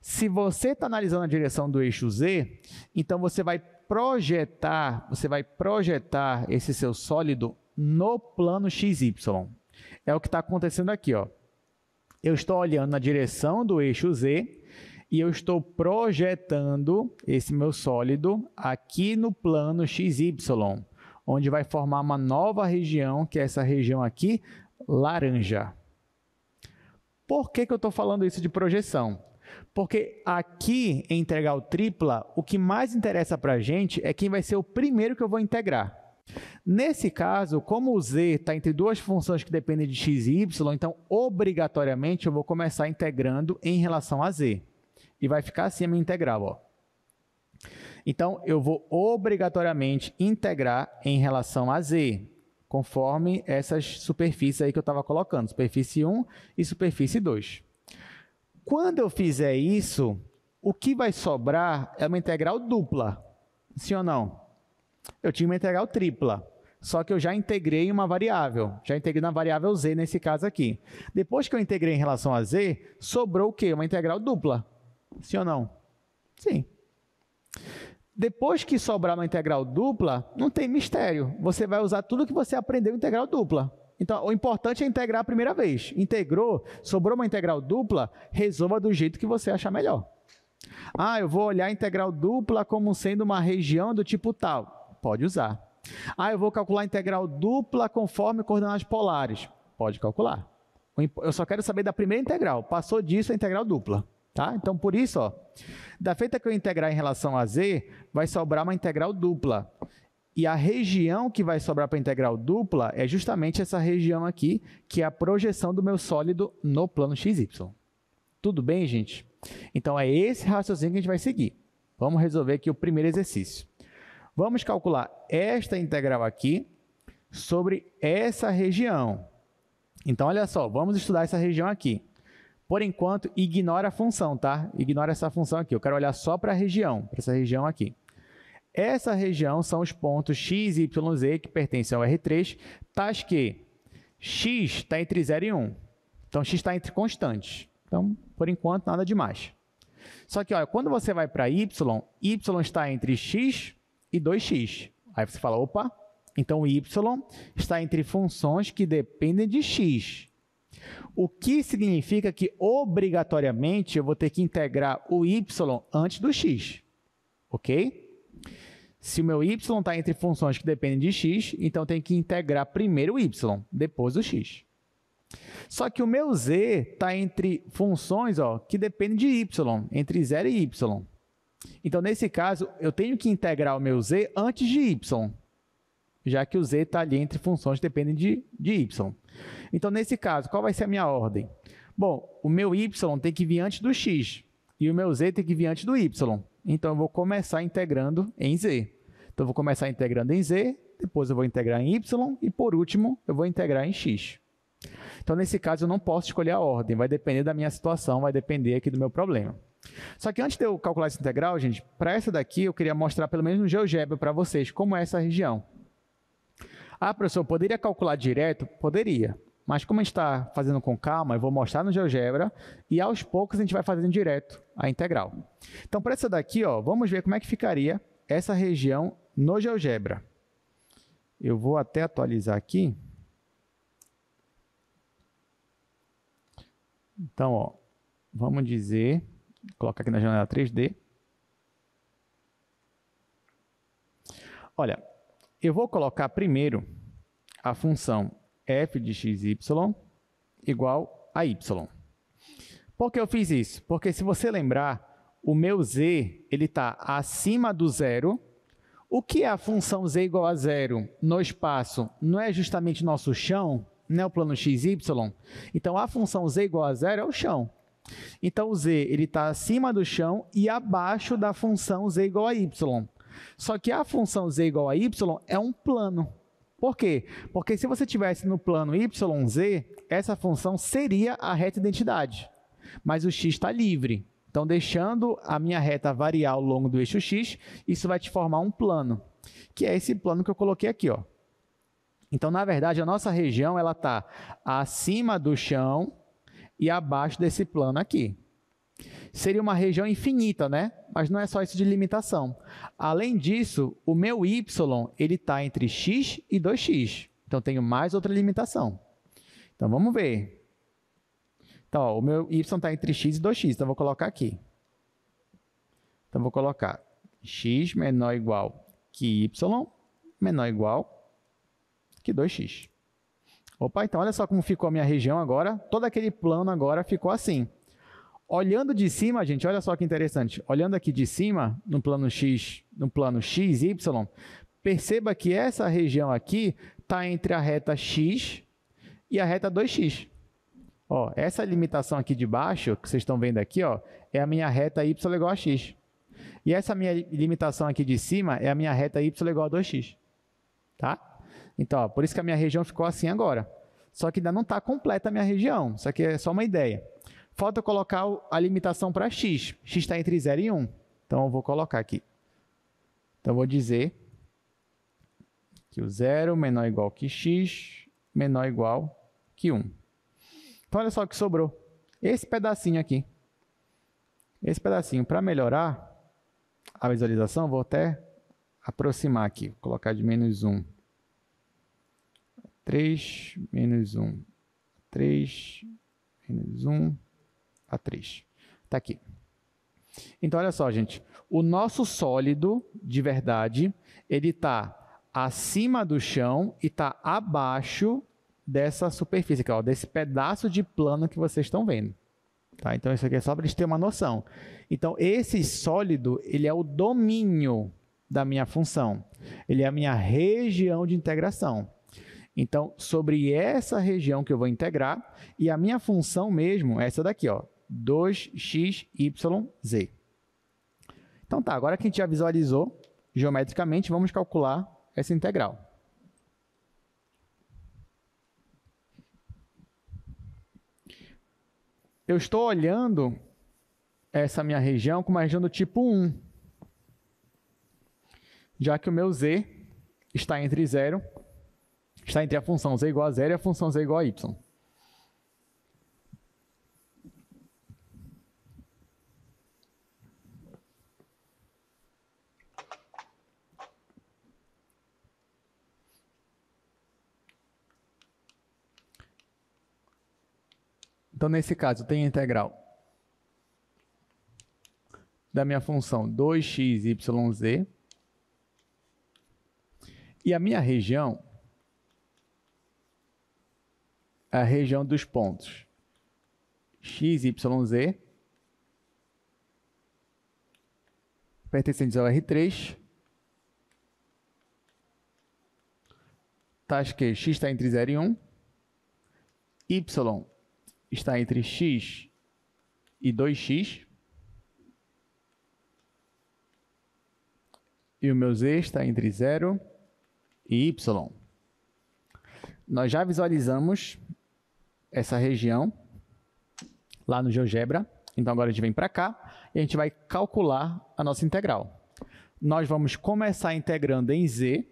Se você está analisando na direção do eixo z, então você vai projetar esse seu sólido no plano XY. É o que está acontecendo aqui, ó. Eu estou olhando na direção do eixo z e eu estou projetando esse meu sólido aqui no plano XY, onde vai formar uma nova região, que é essa região aqui, laranja. Por que eu estou falando isso de projeção? Porque aqui, em integral tripla, o que mais interessa para a gente é quem vai ser o primeiro que eu vou integrar. Nesse caso, como o z está entre duas funções que dependem de x e y, então, obrigatoriamente, eu vou começar integrando em relação a z. E vai ficar assim a minha integral, ó. Então, eu vou obrigatoriamente integrar em relação a z, conforme essas superfícies aí que eu estava colocando, superfície 1 e superfície 2. Quando eu fizer isso, o que vai sobrar é uma integral dupla, sim ou não? Eu tinha uma integral tripla, só que eu já integrei uma variável, já integrei na variável z nesse caso aqui. Depois que eu integrei em relação a z, sobrou o quê? Uma integral dupla, sim ou não? Sim. Depois que sobrar uma integral dupla, não tem mistério, você vai usar tudo que você aprendeu em integral dupla. Então, o importante é integrar a primeira vez. Integrou, sobrou uma integral dupla, resolva do jeito que você achar melhor. Ah, eu vou olhar a integral dupla como sendo uma região do tipo tal. Pode usar. Ah, eu vou calcular a integral dupla conforme coordenadas polares. Pode calcular. Eu só quero saber da primeira integral. Passou disso, a integral dupla. Tá? Então, por isso, ó, da feita que eu integrar em relação a z, vai sobrar uma integral dupla. E a região que vai sobrar para a integral dupla é justamente essa região aqui, que é a projeção do meu sólido no plano XY. Tudo bem, gente? Então, é esse raciocínio que a gente vai seguir. Vamos resolver aqui o primeiro exercício. Vamos calcular esta integral aqui sobre essa região. Então, olha só, vamos estudar essa região aqui. Por enquanto, ignora a função, tá? Ignora essa função aqui. Eu quero olhar só para a região, para essa região aqui. Essa região são os pontos x, y, z que pertencem ao R3, tais que x está entre 0 e 1. Então, x está entre constantes. Então, por enquanto, nada demais. Só que, olha, quando você vai para y está entre x e 2x. Aí você fala, opa, então y está entre funções que dependem de x. O que significa que, obrigatoriamente, eu vou ter que integrar o y antes do x. Ok? Se o meu y está entre funções que dependem de x, então eu tenho que integrar primeiro o y, depois o x. Só que o meu z está entre funções que dependem de y, entre 0 e y. Então, nesse caso, eu tenho que integrar o meu z antes de y, já que o z está ali entre funções que dependem de y. Então, nesse caso, qual vai ser a minha ordem? Bom, o meu y tem que vir antes do x, e o meu z tem que vir antes do y. Então, eu vou começar integrando em z. Então, eu vou começar integrando em z, depois eu vou integrar em y, e por último, eu vou integrar em x. Então, nesse caso, eu não posso escolher a ordem, vai depender da minha situação, vai depender aqui do meu problema. Só que antes de eu calcular essa integral, gente, para essa daqui, eu queria mostrar pelo menos no GeoGebra para vocês como é essa região. Ah, professor, poderia calcular direto? Poderia. Mas como a gente está fazendo com calma, eu vou mostrar no GeoGebra e aos poucos a gente vai fazendo direto a integral. Então, para essa daqui, vamos ver como é que ficaria essa região no GeoGebra. Eu vou até atualizar aqui. Então, ó, vamos dizer, colocar aqui na janela 3D. Olha, eu vou colocar primeiro a função f de xy igual a y. Por que eu fiz isso? Porque se você lembrar, o meu z está acima do zero. O que é a função z igual a zero no espaço? Não é justamente nosso chão? Não é o plano xy? Então, a função z igual a zero é o chão. Então, o z está acima do chão e abaixo da função z igual a y. Só que a função z igual a y é um plano. Por quê? Porque se você estivesse no plano yz, essa função seria a reta identidade. Mas o x está livre. Então, deixando a minha reta variar ao longo do eixo x, isso vai te formar um plano, que é esse plano que eu coloquei aqui, ó. Então, na verdade, a nossa região está acima do chão e abaixo desse plano aqui. Seria uma região infinita, né? Mas não é só isso de limitação. Além disso, o meu y está entre x e 2x. Então, tenho mais outra limitação. Então, vamos ver. Então, ó, o meu y está entre x e 2x. Então, vou colocar aqui. Então, vou colocar x menor ou igual que y menor ou igual que 2x. Opa, então, olha só como ficou a minha região agora. Todo aquele plano agora ficou assim. Olhando de cima, gente, olha só que interessante. Olhando aqui de cima, no plano x, y, perceba que essa região aqui está entre a reta x e a reta 2x. Ó, essa limitação aqui de baixo, que vocês estão vendo aqui, ó, é a minha reta y igual a x. E essa minha limitação aqui de cima é a minha reta y igual a 2x. Tá? Então, ó, por isso que a minha região ficou assim agora. Só que ainda não está completa a minha região. Isso aqui é só uma ideia. Falta colocar a limitação para x. X está entre 0 e 1. Então, eu vou colocar aqui. Então, eu vou dizer que o 0 menor ou igual que x, menor ou igual que 1. Então, olha só o que sobrou. Esse pedacinho aqui. Esse pedacinho, para melhorar a visualização, vou até aproximar aqui. Vou colocar de menos 1. 3, menos 1. 3, menos 1. A 3. Está aqui. Então, olha só, gente. O nosso sólido, de verdade, ele está acima do chão e está abaixo dessa superfície aqui, ó, desse pedaço de plano que vocês estão vendo. Tá? Então, isso aqui é só para a gente ter uma noção. Então, esse sólido, ele é o domínio da minha função. Ele é a minha região de integração. Então, sobre essa região que eu vou integrar, e a minha função mesmo é essa daqui, ó, 2xyz. Então tá, agora que a gente já visualizou geometricamente, vamos calcular essa integral. Eu estou olhando essa minha região como uma região do tipo 1, já que o meu z está entre 0, está entre a função z igual a 0 e a função z igual a y. Então, nesse caso, eu tenho a integral da minha função 2xyz e a minha região é a região dos pontos xyz pertencentes ao R3, tais que x está entre 0 e 1, y está entre x e 2x, e o meu z está entre 0 e y. Nós já visualizamos essa região lá no GeoGebra, então agora a gente vem para cá e a gente vai calcular a nossa integral. Nós vamos começar integrando em z,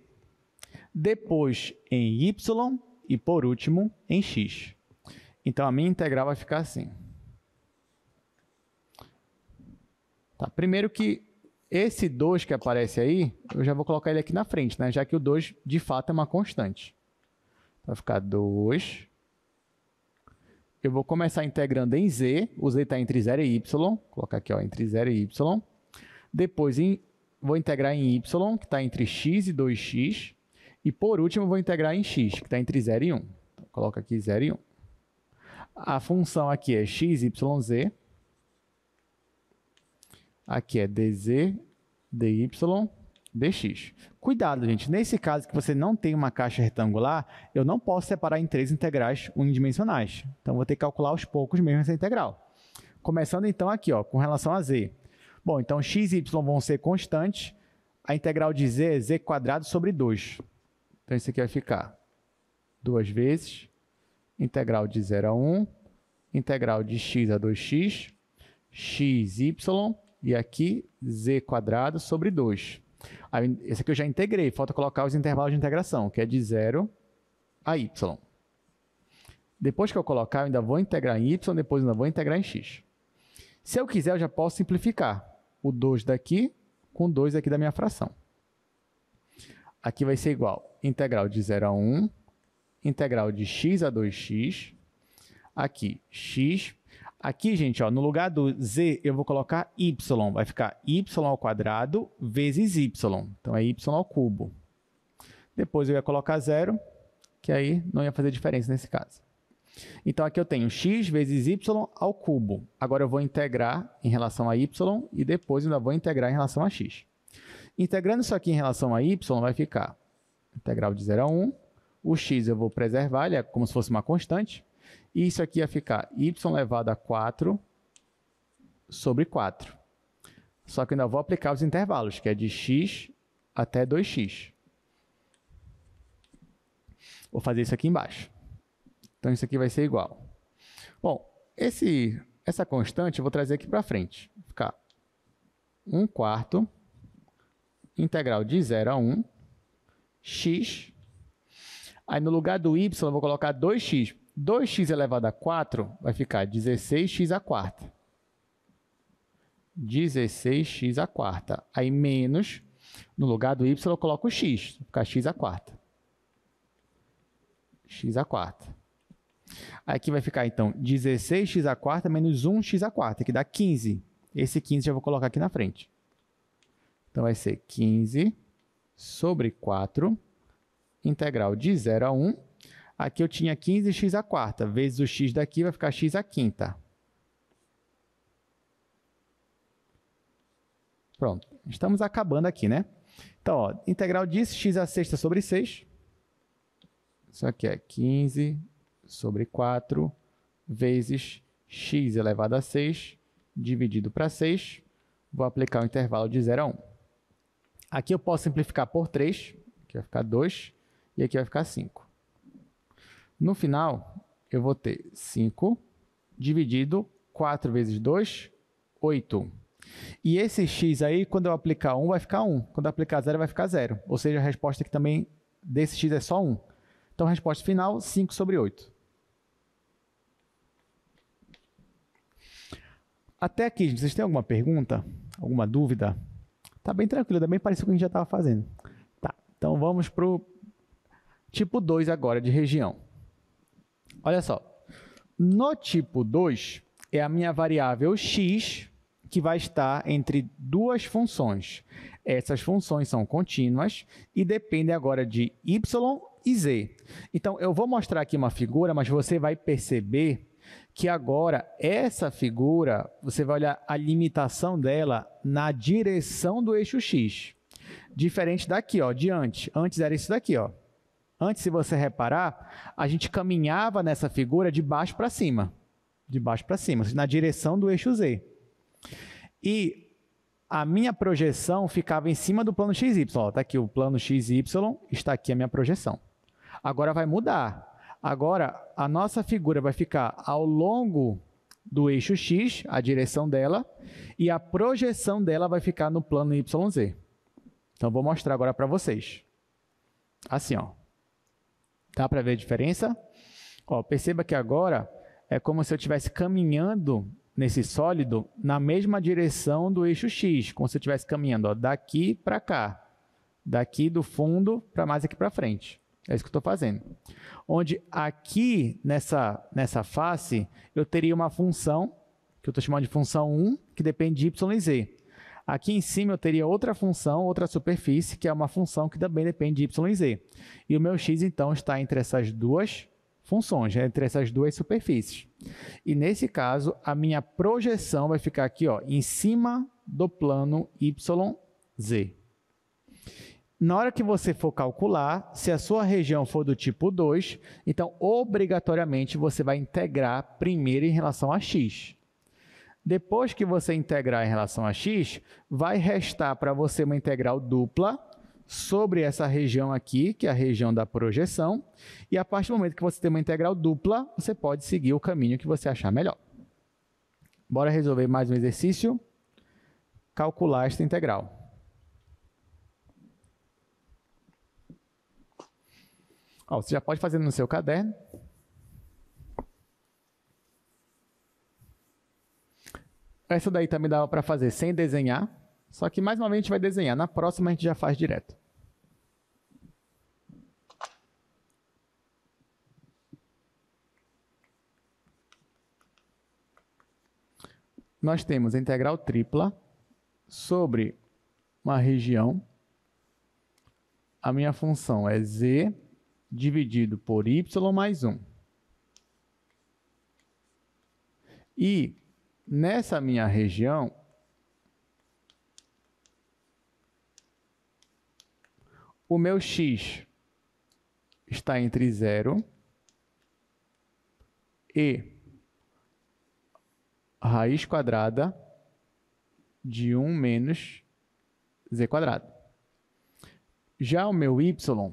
depois em y e, por último, em x. Então, a minha integral vai ficar assim. Tá, primeiro que esse 2 que aparece aí, eu já vou colocar ele aqui na frente, né? Já que o 2, de fato, é uma constante. Vai ficar 2. Eu vou começar integrando em z. O z está entre 0 e y. Vou colocar aqui, ó, entre 0 e y. Depois, vou integrar em y, que está entre x e 2x. E, por último, vou integrar em x, que está entre 0 e 1. Então, coloco aqui 0 e 1. A função aqui é x, y, z. Aqui é dz, dy, dx. Cuidado, gente. Nesse caso que você não tem uma caixa retangular, eu não posso separar em 3 integrais unidimensionais. Então, vou ter que calcular aos poucos mesmo essa integral. Começando, então, aqui, ó, com relação a z. Bom, então, x e y vão ser constantes. A integral de z é z² sobre 2. Então, isso aqui vai ficar 2 vezes integral de 0 a 1, integral de x a 2x, x, y, e aqui z² sobre 2. Aí, esse aqui eu já integrei, falta colocar os intervalos de integração, que é de 0 a y. Depois que eu colocar, eu ainda vou integrar em y, depois ainda vou integrar em x. Se eu quiser, eu já posso simplificar o 2 daqui com 2 aqui da minha fração. Aqui vai ser igual integral de 0 a 1, integral de x a 2x, aqui x. Aqui, gente, ó, no lugar do z, eu vou colocar y. Vai ficar y² vezes y. Então, é y ao cubo. Depois eu ia colocar 0, que aí não ia fazer diferença nesse caso. Então, aqui eu tenho x vezes y ao cubo. Agora eu vou integrar em relação a y e depois ainda vou integrar em relação a x. Integrando isso aqui em relação a y, vai ficar integral de 0 a 1. O x eu vou preservar, ele é como se fosse uma constante. E isso aqui ia ficar y elevado a 4 sobre 4. Só que eu ainda vou aplicar os intervalos, que é de x até 2x. Vou fazer isso aqui embaixo. Então, isso aqui vai ser igual. Bom, essa constante eu vou trazer aqui para frente. Vai ficar 1/4 integral de 0 a 1 x. Aí, no lugar do y, eu vou colocar 2x. 2x elevado a 4 vai ficar 16x². 16x². Aí, menos, no lugar do y, eu coloco x. Vai ficar x². x². Aqui vai ficar, então, 16x² menos 1x², que dá 15. Esse 15 eu vou colocar aqui na frente. Então, vai ser 15 sobre 4, integral de 0 a 1. Aqui eu tinha 15x², vezes o x daqui vai ficar x². Pronto, estamos acabando aqui, né? Então, ó, integral disso, x⁻⁶ sobre 6. Isso aqui é 15 sobre 4 vezes x elevado a 6 dividido para 6. Vou aplicar o intervalo de 0 a 1. Aqui eu posso simplificar por 3, que vai ficar 2, e aqui vai ficar 5. No final, eu vou ter 5 dividido 4 vezes 2, 8. E esse x aí, quando eu aplicar 1, vai ficar 1. Quando eu aplicar 0, vai ficar 0. Ou seja, a resposta aqui também desse x é só 1. Então, a resposta final, 5 sobre 8. Até aqui, gente, vocês têm alguma pergunta? Alguma dúvida? Tá bem tranquilo, tá bem parecido com o que a gente já estava fazendo. Tá, então vamos para o tipo 2 agora, de região. Olha só, no tipo 2, é a minha variável x que vai estar entre duas funções. Essas funções são contínuas e dependem agora de y e z. Então, eu vou mostrar aqui uma figura, mas você vai perceber que agora essa figura, você vai olhar a limitação dela na direção do eixo x. Diferente daqui, ó, de antes. Antes era isso daqui, ó. Antes, se você reparar, a gente caminhava nessa figura de baixo para cima. De baixo para cima, na direção do eixo z. E a minha projeção ficava em cima do plano xy. Está aqui o plano xy, está aqui a minha projeção. Agora vai mudar. Agora, a nossa figura vai ficar ao longo do eixo x, a direção dela, e a projeção dela vai ficar no plano yz. Então, vou mostrar agora para vocês. Assim, ó. Dá para ver a diferença? Ó, perceba que agora é como se eu estivesse caminhando nesse sólido na mesma direção do eixo X, como se eu estivesse caminhando ó, daqui para cá, daqui do fundo para mais aqui para frente. É isso que eu estou fazendo. Onde aqui, nessa face, eu teria uma função, que eu estou chamando de função 1, que depende de y e z. Aqui em cima eu teria outra função, outra superfície, que é uma função que também depende de y e z. E o meu x, então, está entre essas duas funções, entre essas duas superfícies. E nesse caso, a minha projeção vai ficar aqui, ó, em cima do plano YZ. Na hora que você for calcular, se a sua região for do tipo 2, então, obrigatoriamente, você vai integrar primeiro em relação a x. Depois que você integrar em relação a x, vai restar para você uma integral dupla sobre essa região aqui, que é a região da projeção, e a partir do momento que você tem uma integral dupla, você pode seguir o caminho que você achar melhor. Bora resolver mais um exercício? Calcular esta integral. Ó, você já pode fazer no seu caderno. Essa daí também dava para fazer sem desenhar, só que mais uma vez a gente vai desenhar. Na próxima a gente já faz direto. Nós temos a integral tripla sobre uma região. A minha função é z dividido por y mais 1. E nessa minha região, o meu x está entre 0 e raiz quadrada de 1 menos z quadrado. Já o meu y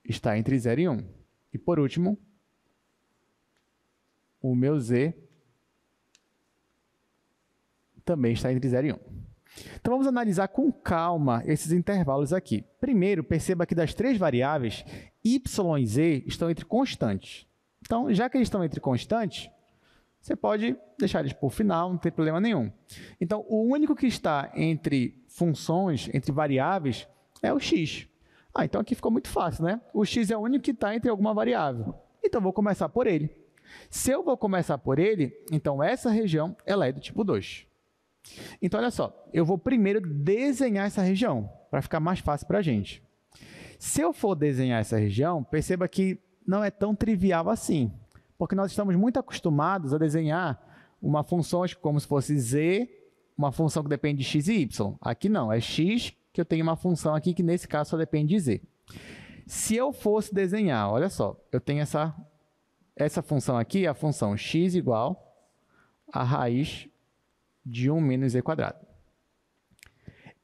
está entre 0 e 1. E, por último, o meu z também está entre 0 e 1. Então, vamos analisar com calma esses intervalos aqui. Primeiro, perceba que das três variáveis, y e z estão entre constantes. Então, já que eles estão entre constantes, você pode deixar eles por final, não tem problema nenhum. Então, o único que está entre funções, entre variáveis, é o x. Então aqui ficou muito fácil, né? O x é o único que está entre alguma variável. Então, vou começar por ele. Se eu vou começar por ele, então essa região ela é do tipo 2. Então, olha só, eu vou primeiro desenhar essa região, para ficar mais fácil para a gente. Se eu for desenhar essa região, perceba que não é tão trivial assim, porque nós estamos muito acostumados a desenhar uma função como se fosse z, uma função que depende de x e y. Aqui não, é x que eu tenho uma função aqui que nesse caso só depende de z. Se eu fosse desenhar, olha só, eu tenho essa função aqui, a função x igual a raiz de 1 menos z quadrado.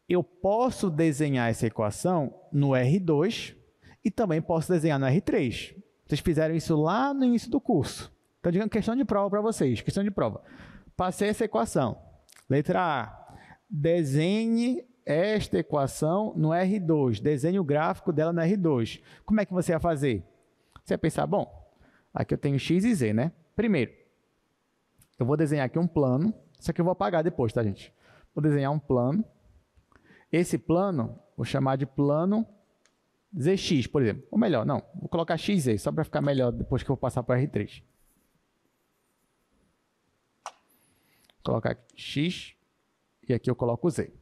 Eu posso desenhar essa equação no R2 e também posso desenhar no R3. Vocês fizeram isso lá no início do curso. Então, digamos, questão de prova para vocês, questão de prova. Passei essa equação. Letra A, desenhe esta equação no R2, desenhe o gráfico dela no R2. Como é que você vai fazer? Você vai pensar, bom, aqui eu tenho x e z, né? Primeiro, eu vou desenhar aqui um plano, isso aqui eu vou apagar depois, tá, gente? Vou desenhar um plano. Esse plano, vou chamar de plano zx, por exemplo. Ou melhor, não, vou colocar xz, só para ficar melhor depois que eu vou passar para o R3. Vou colocar x e aqui eu coloco z.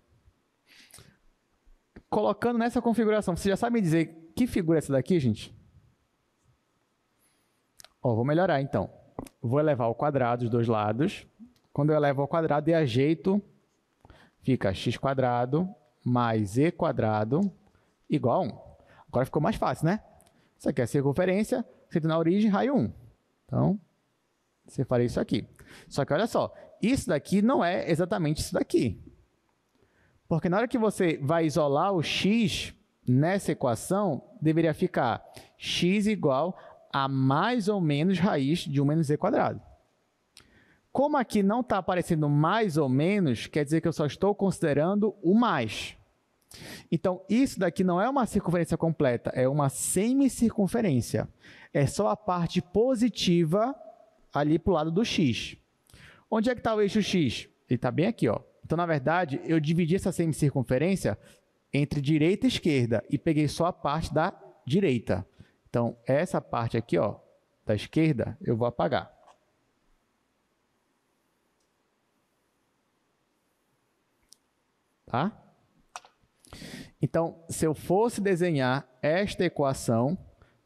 Colocando nessa configuração, você já sabe me dizer que figura é essa daqui, gente? Ó, vou melhorar, então. Vou elevar ao quadrado os dois lados. Quando eu elevo ao quadrado e ajeito, fica x² mais z² igual a 1. Agora ficou mais fácil, né? Isso aqui é a circunferência, sendo na origem, raio 1. Então, você faria isso aqui. Só que olha só, isso daqui não é exatamente isso daqui. Porque na hora que você vai isolar o x nessa equação, deveria ficar x igual a mais ou menos raiz de 1 menos z quadrado. Como aqui não está aparecendo mais ou menos, quer dizer que eu só estou considerando o mais. Então, isso daqui não é uma circunferência completa, é uma semicircunferência. É só a parte positiva ali para o lado do x. Onde é que está o eixo x? Ele está bem aqui, ó. Então, na verdade, eu dividi essa semicircunferência entre direita e esquerda e peguei só a parte da direita. Então, essa parte aqui, ó, da esquerda, eu vou apagar. Tá? Então, se eu fosse desenhar esta equação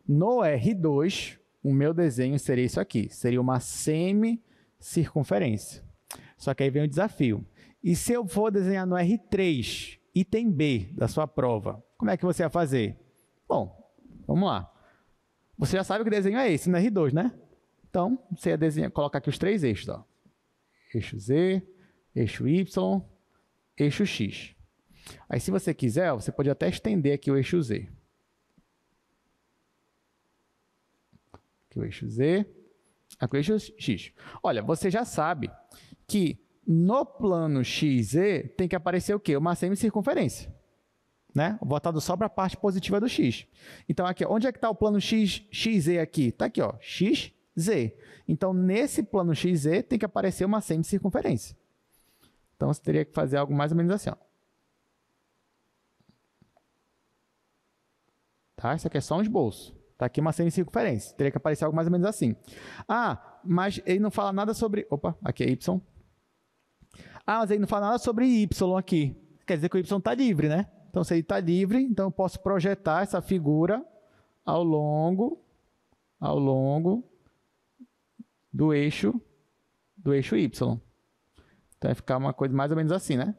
no R2, o meu desenho seria isso aqui. Seria uma semicircunferência. Só que aí vem o desafio. E se eu for desenhar no R3, item B da sua prova, como é que você vai fazer? Bom, vamos lá. Você já sabe que o desenho é esse no R2, né? Então, você ia desenhar, colocar aqui os três eixos. Ó. Eixo Z, eixo Y, eixo X. Aí, se você quiser, você pode até estender aqui o eixo Z. Aqui o eixo Z, aqui o eixo X. Olha, você já sabe que no plano XZ tem que aparecer o quê? Uma semicircunferência. Né? Voltado só para a parte positiva do X. Então, aqui, onde é que está o plano XZ aqui? Está aqui, ó, XZ. Então, nesse plano XZ tem que aparecer uma semicircunferência. Então, você teria que fazer algo mais ou menos assim, ó. Tá? Isso aqui é só um esboço. Está aqui uma semicircunferência. Teria que aparecer algo mais ou menos assim. Ah, mas ele não fala nada sobre... Opa, aqui é Y. Ah, mas ele não fala nada sobre Y aqui. Quer dizer que o Y está livre, né? Então, se ele está livre, então eu posso projetar essa figura ao longo do eixo Y. Então, vai ficar uma coisa mais ou menos assim, né?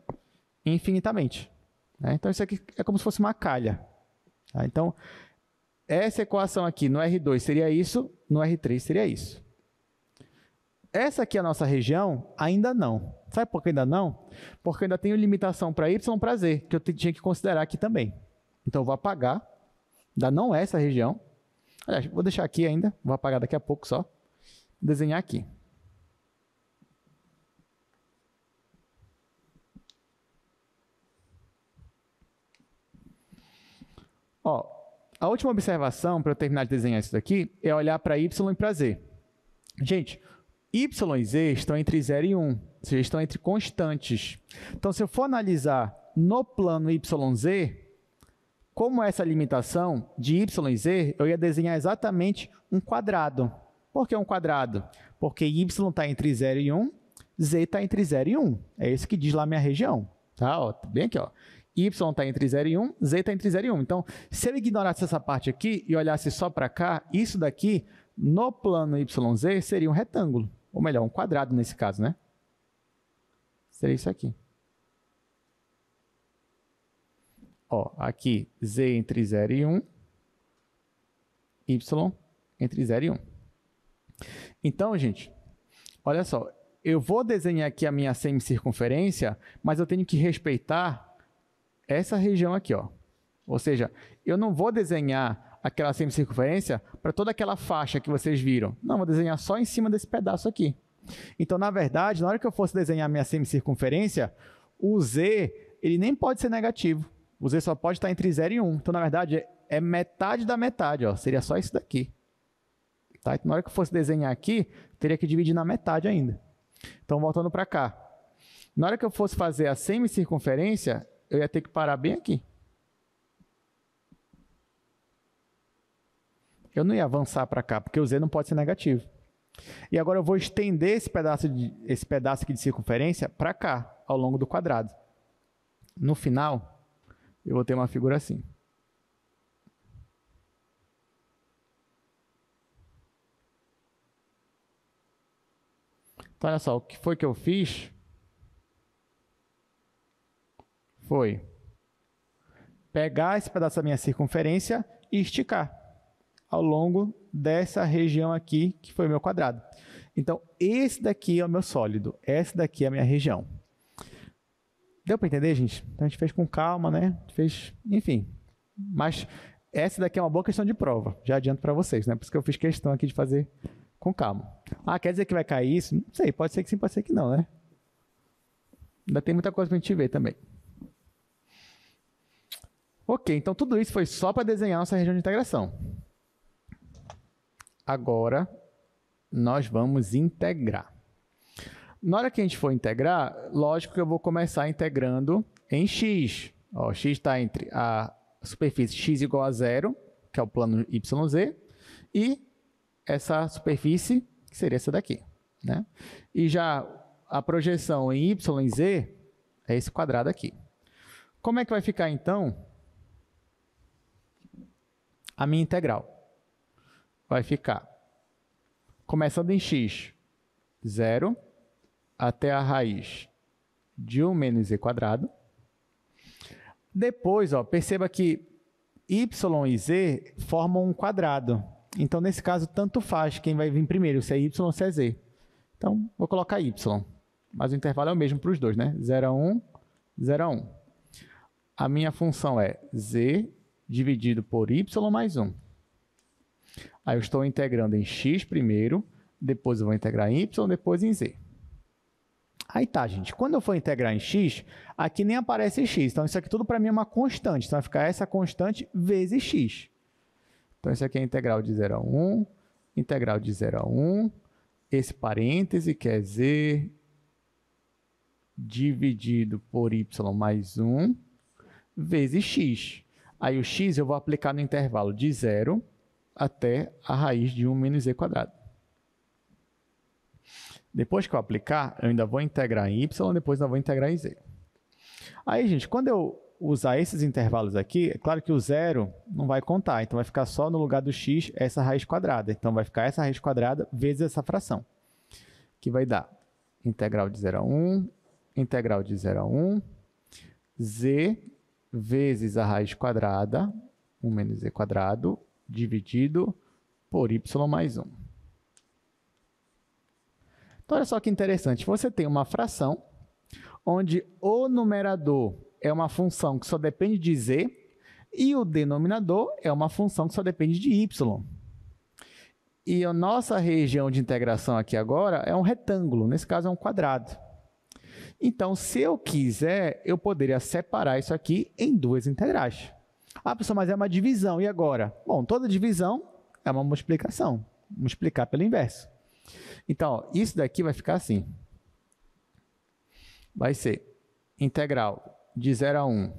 Infinitamente. Né? Então, isso aqui é como se fosse uma calha. Tá? Então, essa equação aqui no R2 seria isso, no R3 seria isso. Essa aqui é a nossa região? Ainda não. Sabe por que ainda não? Porque eu ainda tenho limitação para Y e para Z, que eu tinha que considerar aqui também. Então, eu vou apagar. Ainda não é essa região. Aliás, vou deixar aqui ainda. Vou apagar daqui a pouco só. Desenhar aqui. Ó, a última observação, para eu terminar de desenhar isso daqui, é olhar para Y e para Z. Gente, Y e Z estão entre 0 e 1, ou seja, estão entre constantes. Então, se eu for analisar no plano YZ, como essa limitação de Y e Z, eu ia desenhar exatamente um quadrado. Por que um quadrado? Porque Y está entre 0 e 1, Z está entre 0 e 1. É isso que diz lá a minha região. Tá? Ó, bem aqui, ó. Y está entre 0 e 1, Z está entre 0 e 1. Então, se eu ignorasse essa parte aqui e olhasse só para cá, isso daqui, no plano YZ, seria um retângulo. Ou melhor, um quadrado nesse caso, né? Seria isso aqui. Ó, aqui, Z entre 0 e 1, Y entre 0 e 1. Então, gente, olha só, eu vou desenhar aqui a minha semicircunferência, mas eu tenho que respeitar essa região aqui, ó. Ou seja, eu não vou desenhar aquela semicircunferência para toda aquela faixa que vocês viram. Não, vou desenhar só em cima desse pedaço aqui. Então, na verdade, na hora que eu fosse desenhar a minha semicircunferência, o Z, ele nem pode ser negativo. O Z só pode estar entre 0 e 1. Então, na verdade, é metade da metade, ó. Seria só isso daqui. Tá? Então, na hora que eu fosse desenhar aqui, teria que dividir na metade ainda. Então, voltando para cá. Na hora que eu fosse fazer a semicircunferência, eu ia ter que parar bem aqui. Eu não ia avançar para cá, porque o Z não pode ser negativo. E agora eu vou estender esse pedaço aqui de circunferência para cá, ao longo do quadrado. No final, eu vou ter uma figura assim. Então, olha só, o que foi que eu fiz? Foi pegar esse pedaço da minha circunferência e esticar ao longo dessa região aqui, que foi o meu quadrado. Então, esse daqui é o meu sólido, essa daqui é a minha região. Deu para entender, gente? Então, a gente fez com calma, né? A gente fez, enfim. Mas essa daqui é uma boa questão de prova, já adianto para vocês, né? Por isso que eu fiz questão aqui de fazer com calma. Ah, quer dizer que vai cair isso? Não sei, pode ser que sim, pode ser que não, né? Ainda tem muita coisa para a gente ver também. Ok, então tudo isso foi só para desenhar nossa região de integração. Agora, nós vamos integrar. Na hora que a gente for integrar, lógico que eu vou começar integrando em x. Ó, x está entre a superfície x igual a 0, que é o plano YZ, e essa superfície, que seria essa daqui, né? E já a projeção em y e z é esse quadrado aqui. Como é que vai ficar, então, a minha integral? Vai ficar, começando em x, 0, até a raiz de 1 menos z quadrado. Depois, ó, perceba que y e z formam um quadrado. Então, nesse caso, tanto faz quem vai vir primeiro, se é y ou se é z. Então, vou colocar y. Mas o intervalo é o mesmo para os dois, né? 0 a 1, 0 a 1. A minha função é z dividido por y mais 1. Aí eu estou integrando em x primeiro, depois eu vou integrar em y, depois em z. Aí tá, gente. Quando eu for integrar em x, aqui nem aparece x. Então, isso aqui tudo para mim é uma constante. Então, vai ficar essa constante vezes x. Então, isso aqui é a integral de 0 a 1, integral de 0 a 1, esse parêntese que é z dividido por y mais 1 vezes x. Aí o x eu vou aplicar no intervalo de 0 até a raiz de 1 menos z quadrado. Depois que eu aplicar, eu ainda vou integrar em y, depois ainda vou integrar em z. Aí, gente, quando eu usar esses intervalos aqui, é claro que o 0 não vai contar, então vai ficar só no lugar do x essa raiz quadrada. Então, vai ficar essa raiz quadrada vezes essa fração, que vai dar integral de 0 a 1, integral de 0 a 1, z vezes a raiz quadrada, 1 menos z quadrado, dividido por y mais 1. Então, olha só que interessante. Você tem uma fração onde o numerador é uma função que só depende de z e o denominador é uma função que só depende de y. E a nossa região de integração aqui agora é um retângulo, nesse caso é um quadrado. Então, se eu quiser, eu poderia separar isso aqui em duas integrais. Ah, professor, mas é uma divisão, e agora? Bom, toda divisão é uma multiplicação. Multiplicar pelo inverso. Então, ó, isso daqui vai ficar assim. Vai ser integral de 0 a 1,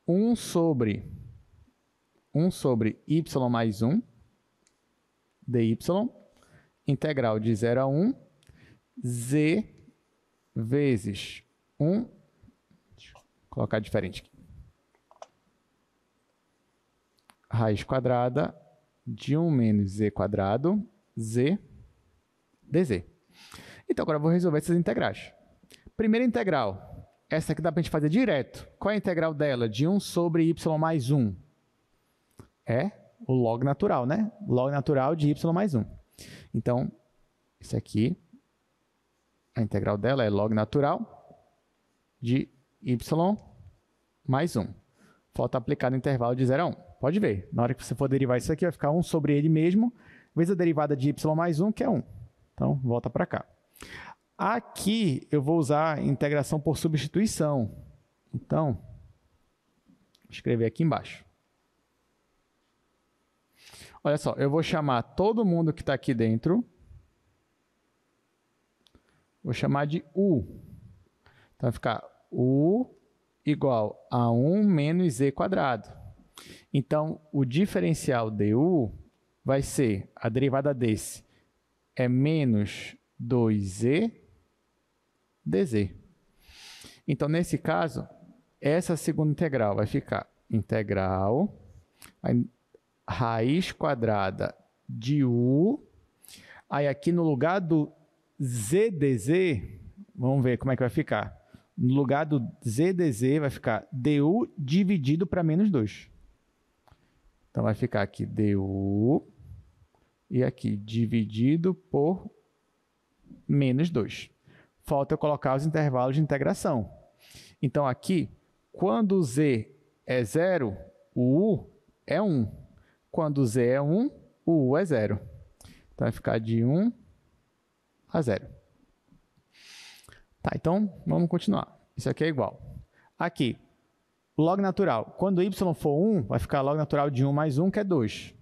1 sobre y mais 1, dy, integral de 0 a 1, z vezes 1, deixa eu colocar diferente aqui, raiz quadrada de 1 menos z quadrado, z, dz. Então, agora eu vou resolver essas integrais. Primeira integral, essa aqui dá para a gente fazer direto. Qual é a integral dela? De 1 sobre y mais 1. É o log natural, né? Log natural de y mais 1. Então, isso aqui, a integral dela é log natural de y mais 1. Falta aplicar no intervalo de 0 a 1. Pode ver, na hora que você for derivar isso aqui, vai ficar 1 sobre ele mesmo, vezes a derivada de y mais 1, que é 1. Então, volta para cá. Aqui, eu vou usar integração por substituição. Então, vou escrever aqui embaixo. Olha só, eu vou chamar todo mundo que está aqui dentro, vou chamar de u. Então, vai ficar u igual a 1 menos z quadrado. Então, o diferencial du vai ser, a derivada desse é menos 2z dz. Então, nesse caso, essa segunda integral vai ficar integral raiz quadrada de u. Aí, aqui no lugar do z dz, vamos ver como é que vai ficar. No lugar do z dz, vai ficar du dividido para menos 2. Então, vai ficar aqui du e aqui dividido por menos 2. Falta eu colocar os intervalos de integração. Então, aqui, quando o z é 0, o u é 1. Quando o z é 1, o u é 0. Então, vai ficar de 1 a 0. Tá, então, vamos continuar. Isso aqui é igual. Aqui, log natural. Quando y for 1, vai ficar log natural de 1 mais 1, que é 2.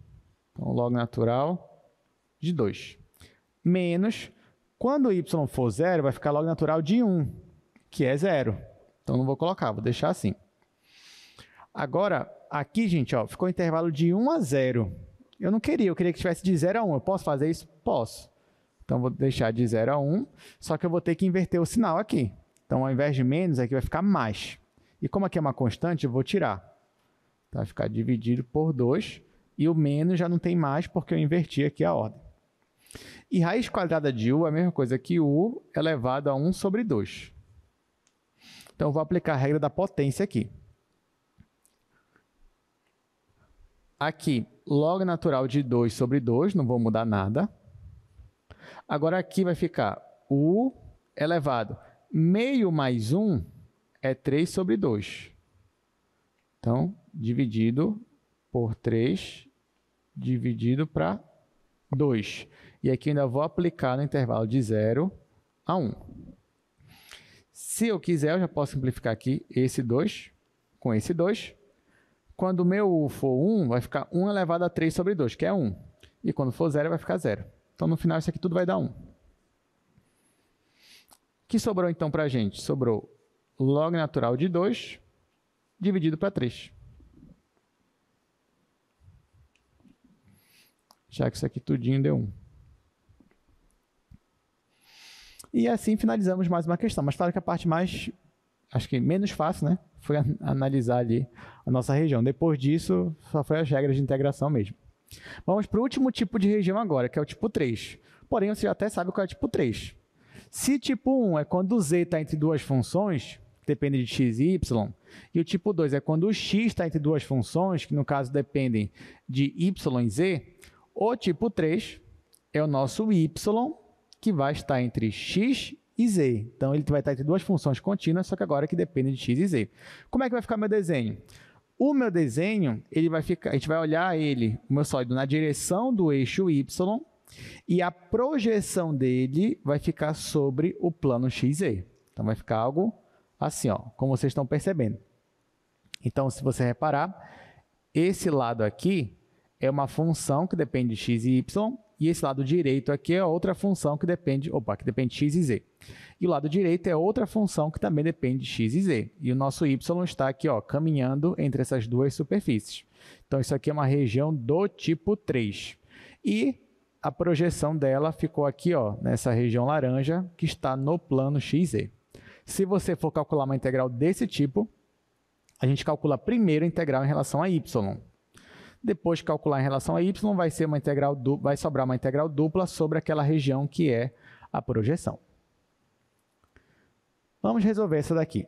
Então, log natural de 2. Menos, quando y for 0, vai ficar log natural de 1, que é 0. Então, não vou colocar, vou deixar assim. Agora, aqui, gente, ó, ficou um intervalo de 1 a 0. Eu não queria, eu queria que tivesse de 0 a 1. Eu posso fazer isso? Posso. Então, vou deixar de 0 a 1, só que eu vou ter que inverter o sinal aqui. Então, ao invés de menos, aqui vai ficar mais. E como aqui é uma constante, eu vou tirar. Então, vai ficar dividido por 2. E o menos já não tem mais, porque eu inverti aqui a ordem. E raiz quadrada de u é a mesma coisa que u elevado a 1 sobre 2. Então, eu vou aplicar a regra da potência aqui. Aqui, log natural de 2 sobre 2, não vou mudar nada. Agora, aqui vai ficar u elevado. Meio mais 1 é 3 sobre 2. Então, dividido por 3, dividido para 2. E aqui ainda vou aplicar no intervalo de 0 a 1. Se eu quiser, eu já posso simplificar aqui esse 2 com esse 2. Quando o meu u for 1, vai ficar 1 elevado a 3 sobre 2, que é 1. E quando for 0, vai ficar 0. Então, no final, isso aqui tudo vai dar 1. O que sobrou, então, para a gente? Sobrou log natural de 2 dividido para 3. Já que isso aqui tudinho deu 1. E assim finalizamos mais uma questão. Mas claro que a parte mais, acho que menos fácil, né? Foi analisar ali a nossa região. Depois disso, só foi as regras de integração mesmo. Vamos para o último tipo de região agora, que é o tipo 3. Porém, você já até sabe qual é o tipo 3. Se tipo 1 é quando o z está entre duas funções, que dependem de x e y, e o tipo 2 é quando o x está entre duas funções, que no caso dependem de y e z, o tipo 3 é o nosso y, que vai estar entre x e z. Então, ele vai estar entre duas funções contínuas, só que agora que dependem de x e z. Como é que vai ficar meu desenho? O meu desenho, ele vai ficar, a gente vai olhar ele, o meu sólido, na direção do eixo y, e a projeção dele vai ficar sobre o plano XZ. Então, vai ficar algo assim, ó, como vocês estão percebendo. Então, se você reparar, esse lado aqui é uma função que depende de x e y, e esse lado direito aqui é outra função que depende de x e z. E o lado direito é outra função que também depende de x e z. E o nosso y está aqui, ó, caminhando entre essas duas superfícies. Então, isso aqui é uma região do tipo 3. E a projeção dela ficou aqui, ó, nessa região laranja, que está no plano XZ. Se você for calcular uma integral desse tipo, a gente calcula primeiro a integral em relação a y. Depois de calcular em relação a y, vai sobrar uma integral dupla sobre aquela região que é a projeção. Vamos resolver essa daqui.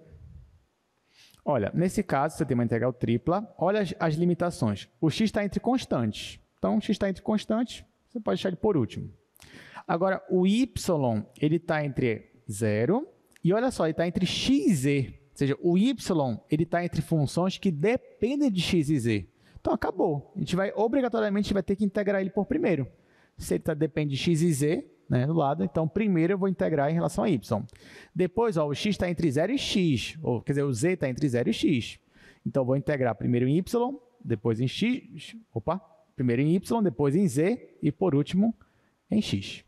Olha, nesse caso, você tem uma integral tripla. Olha as limitações. O x está entre constantes. Então, o x está entre constantes, você pode deixar ele por último. Agora, o y, ele está entre 0 e, olha só, ele está entre x e z. Ou seja, o y, ele está entre funções que dependem de x e z. Então, acabou. A gente vai, obrigatoriamente, ter que integrar ele por primeiro. Se ele depende de x e z, né, do lado, então, primeiro eu vou integrar em relação a y. Depois, ó, o x está entre 0 e x, ou, quer dizer, o z está entre 0 e x. Então, eu vou integrar primeiro em y, depois em x, primeiro em y, depois em z e, por último, em x.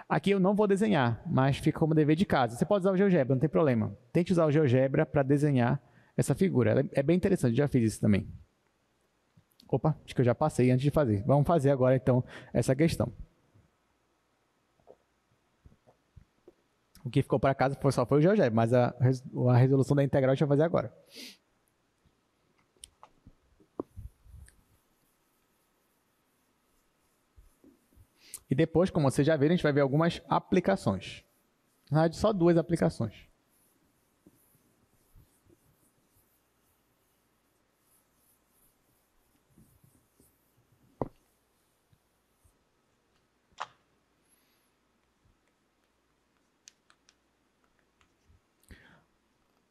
Aqui eu não vou desenhar, mas fica como dever de casa. Você pode usar o GeoGebra, não tem problema. Tente usar o GeoGebra para desenhar essa figura. É bem interessante, já fiz isso também. Acho que eu já passei antes de fazer. Vamos fazer agora, então, essa questão. O que ficou para casa só foi o GeoGebra, mas a resolução da integral a gente vai fazer agora. E depois, como vocês já viram, a gente vai ver algumas aplicações. Na verdade, só duas aplicações.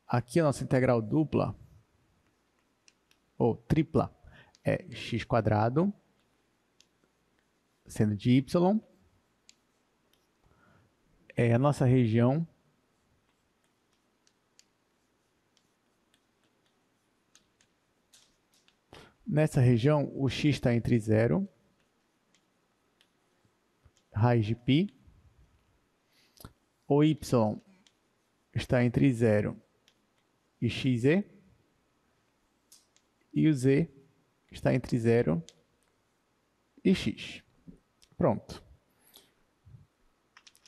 Aqui a nossa integral dupla, ou tripla, é x² sendo de y, é a nossa região Nessa região, o x está entre 0, raiz de π. O y está entre 0 e xe. E o z está entre 0 e x. Pronto.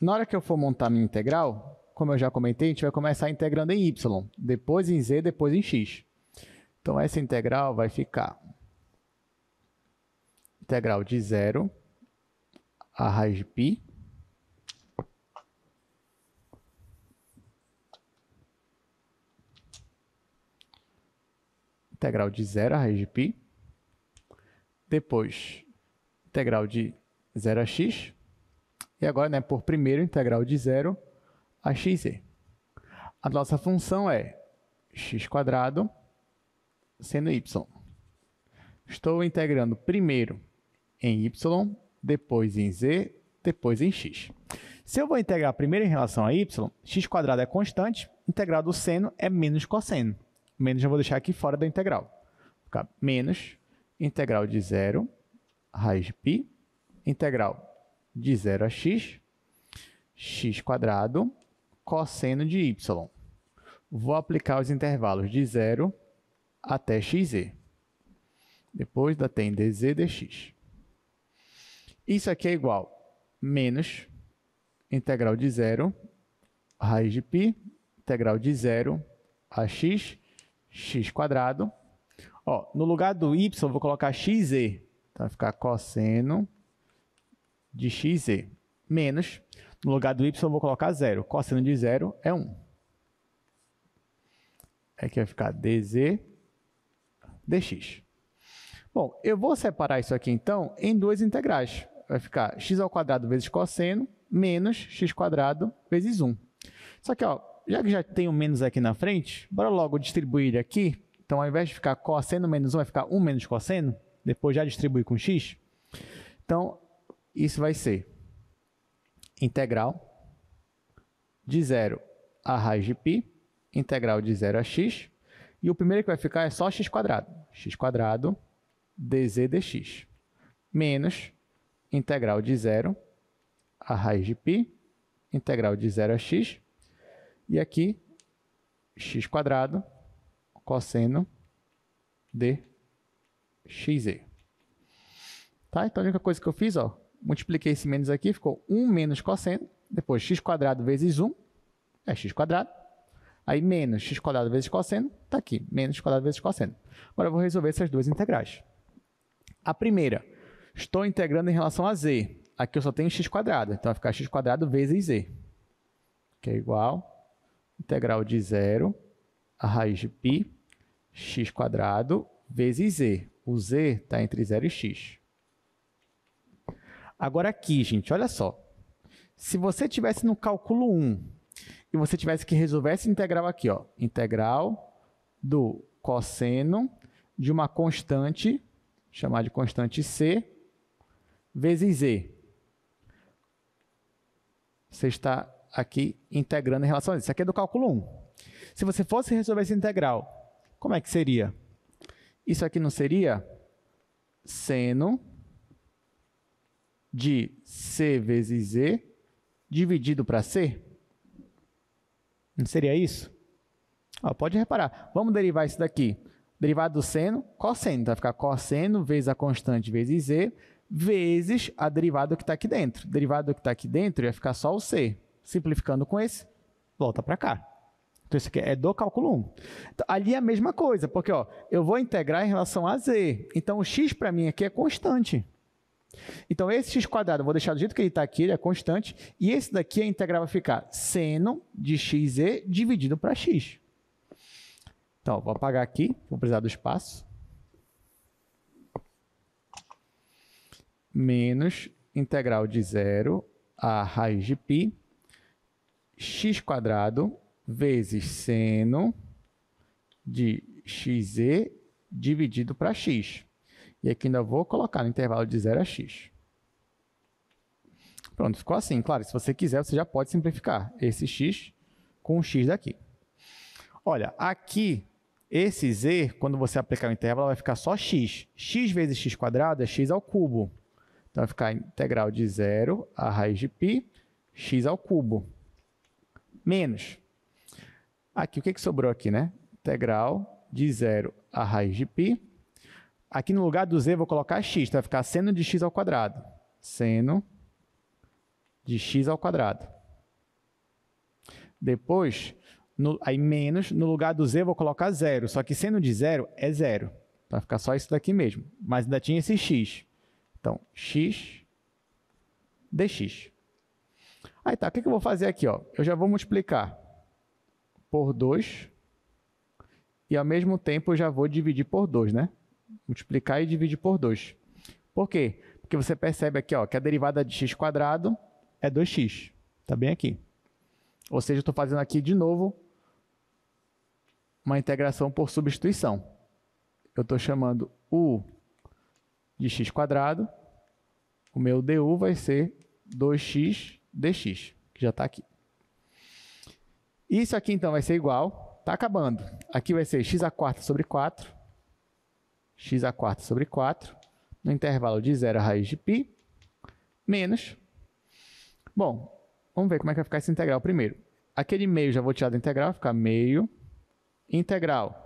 Na hora que eu for montar minha integral, como eu já comentei, a gente vai começar integrando em y, depois em z, depois em x. Então, essa integral vai ficar integral de 0 a raiz de π integral de 0 a raiz de π, depois integral de 0 a x, e agora, né, por primeiro, integral de 0 a xe. A nossa função é x² seno y. Estou integrando primeiro em y, depois em z, depois em x. Se eu vou integrar primeiro em relação a y, x² é constante, integral do seno é menos cosseno. Menos eu vou deixar aqui fora da integral. Vai ficar menos integral de 0 raiz de π, integral de 0 a x, x² cosseno de y. Vou aplicar os intervalos de 0 até xe. Depois da tem dz dx. Isso aqui é igual a menos integral de 0 raiz de π, integral de 0 a x, x². Ó, no lugar do y, eu vou colocar xe. Então, vai ficar cosseno de xe. Menos, no lugar do y, eu vou colocar 0. Cosseno de 0 é 1. Aqui vai ficar dz dx. Bom, eu vou separar isso aqui, então, em duas integrais. Vai ficar x² vezes cosseno menos x² vezes 1. Só que, ó, já que já tem um menos aqui na frente, bora logo distribuir ele aqui. Então, ao invés de ficar cosseno menos 1, vai ficar 1 menos cosseno. Depois já distribuir com x. Então, isso vai ser integral de 0 a raiz de π, integral de 0 a x. E o primeiro que vai ficar é só x². x² dz dx. Menos integral de 0 a raiz de π, integral de 0 a x. E aqui, x² cosseno de xe. Tá? Então, a única coisa que eu fiz, ó, multipliquei esse menos aqui, ficou 1 menos cosseno. Depois, x² vezes 1 é x². Aí, menos x² vezes cosseno, está aqui, menos x² vezes cosseno. Agora, eu vou resolver essas duas integrais. A primeira, estou integrando em relação a z. Aqui eu só tenho x², então vai ficar x² vezes z, que é igual integral de 0 a raiz de π, x² vezes z. O z está entre 0 e x. Agora aqui, gente, olha só. Se você tivesse no cálculo 1 e você tivesse que resolver essa integral aqui, ó, integral do cosseno de uma constante, chamar de constante c, vezes z. Você está aqui integrando em relação a isso. Isso aqui é do cálculo 1. Se você fosse resolver essa integral, como é que seria? Isso aqui não seria seno de c vezes z dividido para c? Não seria isso? Ó, pode reparar. Vamos derivar isso daqui. Derivado do seno, cosseno. Então, vai ficar cosseno vezes a constante vezes z, vezes a derivada que está aqui dentro. Derivada que está aqui dentro vai ficar só o c. Simplificando com esse, volta para cá. Então, isso aqui é do cálculo 1. Então, ali é a mesma coisa, porque ó, eu vou integrar em relação a z. Então, o x para mim aqui é constante. Então, esse x² eu vou deixar do jeito que ele está aqui, ele é constante. E esse daqui, a integral vai ficar seno de xe dividido para x. Então, vou apagar aqui, vou precisar do espaço. Menos integral de 0 a raiz de π, x² vezes seno de xe dividido para x. E aqui ainda vou colocar no intervalo de 0 a x. Pronto, ficou assim. Claro, se você quiser, você já pode simplificar esse x com o x daqui. Olha, aqui Esse z, quando você aplicar o intervalo, vai ficar só x. X vezes x quadrado é x ao cubo. Então, vai ficar a integral de 0 a raiz de π, x ao cubo. Menos. Aqui, o que sobrou aqui, né? Integral de 0 a raiz de π. Aqui no lugar do z, eu vou colocar x. Então, vai ficar seno de x ao quadrado. Seno de x ao quadrado. Depois, aí menos, no lugar do z, eu vou colocar 0. Só que seno de 0 é 0. Vai ficar só isso daqui mesmo. Mas ainda tinha esse x. Então, x dx. Aí tá, o que eu vou fazer aqui? Ó? Eu já vou multiplicar por 2 e, ao mesmo tempo, eu já vou dividir por 2, né? Multiplicar e dividir por 2. Por quê? Porque você percebe aqui, ó, que a derivada de x quadrado é 2x. Está bem aqui. Ou seja, eu estou fazendo aqui, de novo, uma integração por substituição. Eu estou chamando u de x quadrado, o meu du vai ser 2x dx, que já está aqui. Isso aqui, então, vai ser igual, está acabando. Aqui vai ser x a quarta sobre 4, x a quarta sobre 4, no intervalo de 0 a raiz de π, menos. Bom, vamos ver como é que vai ficar esse integral primeiro. Aquele meio já vou tirar da integral, vai ficar meio integral.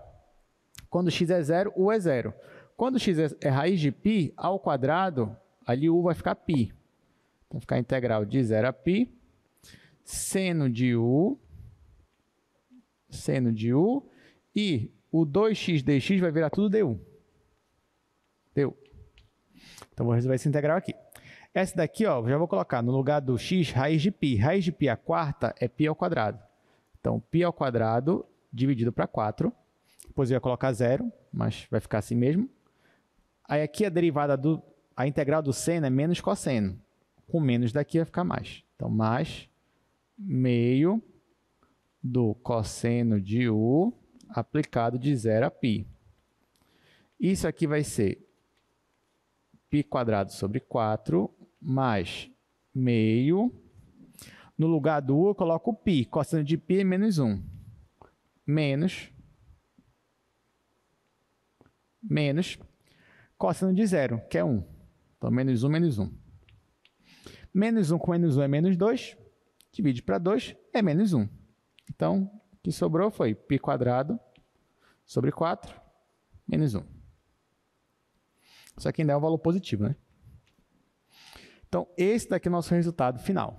Quando x é 0, u é 0. Quando x é raiz de π ao quadrado, ali u vai ficar π. Então, vai ficar integral de 0 a π, seno de u, e o 2x dx vai virar tudo du. Deu. Então, vou resolver essa integral aqui. Essa daqui, ó, já vou colocar no lugar do x, raiz de π. Raiz de π à quarta é π ao quadrado. Então, π ao quadrado dividido para 4. Depois eu ia colocar 0, mas vai ficar assim mesmo. Aí aqui a derivada a integral do seno é menos cosseno. Com menos daqui vai ficar mais. Então, mais meio do cosseno de u aplicado de 0 a π. Isso aqui vai ser π quadrado sobre 4 mais meio. No lugar do u eu coloco π. Cosseno de π é menos 1. Menos cosseno de 0, que é 1. Então, menos 1, menos 1. Menos 1 com menos 1 é menos 2. Divide para 2 é menos 1. Então, o que sobrou foi π quadrado sobre 4 menos 1. Isso aqui ainda é um valor positivo, né? Então, esse daqui é o nosso resultado final.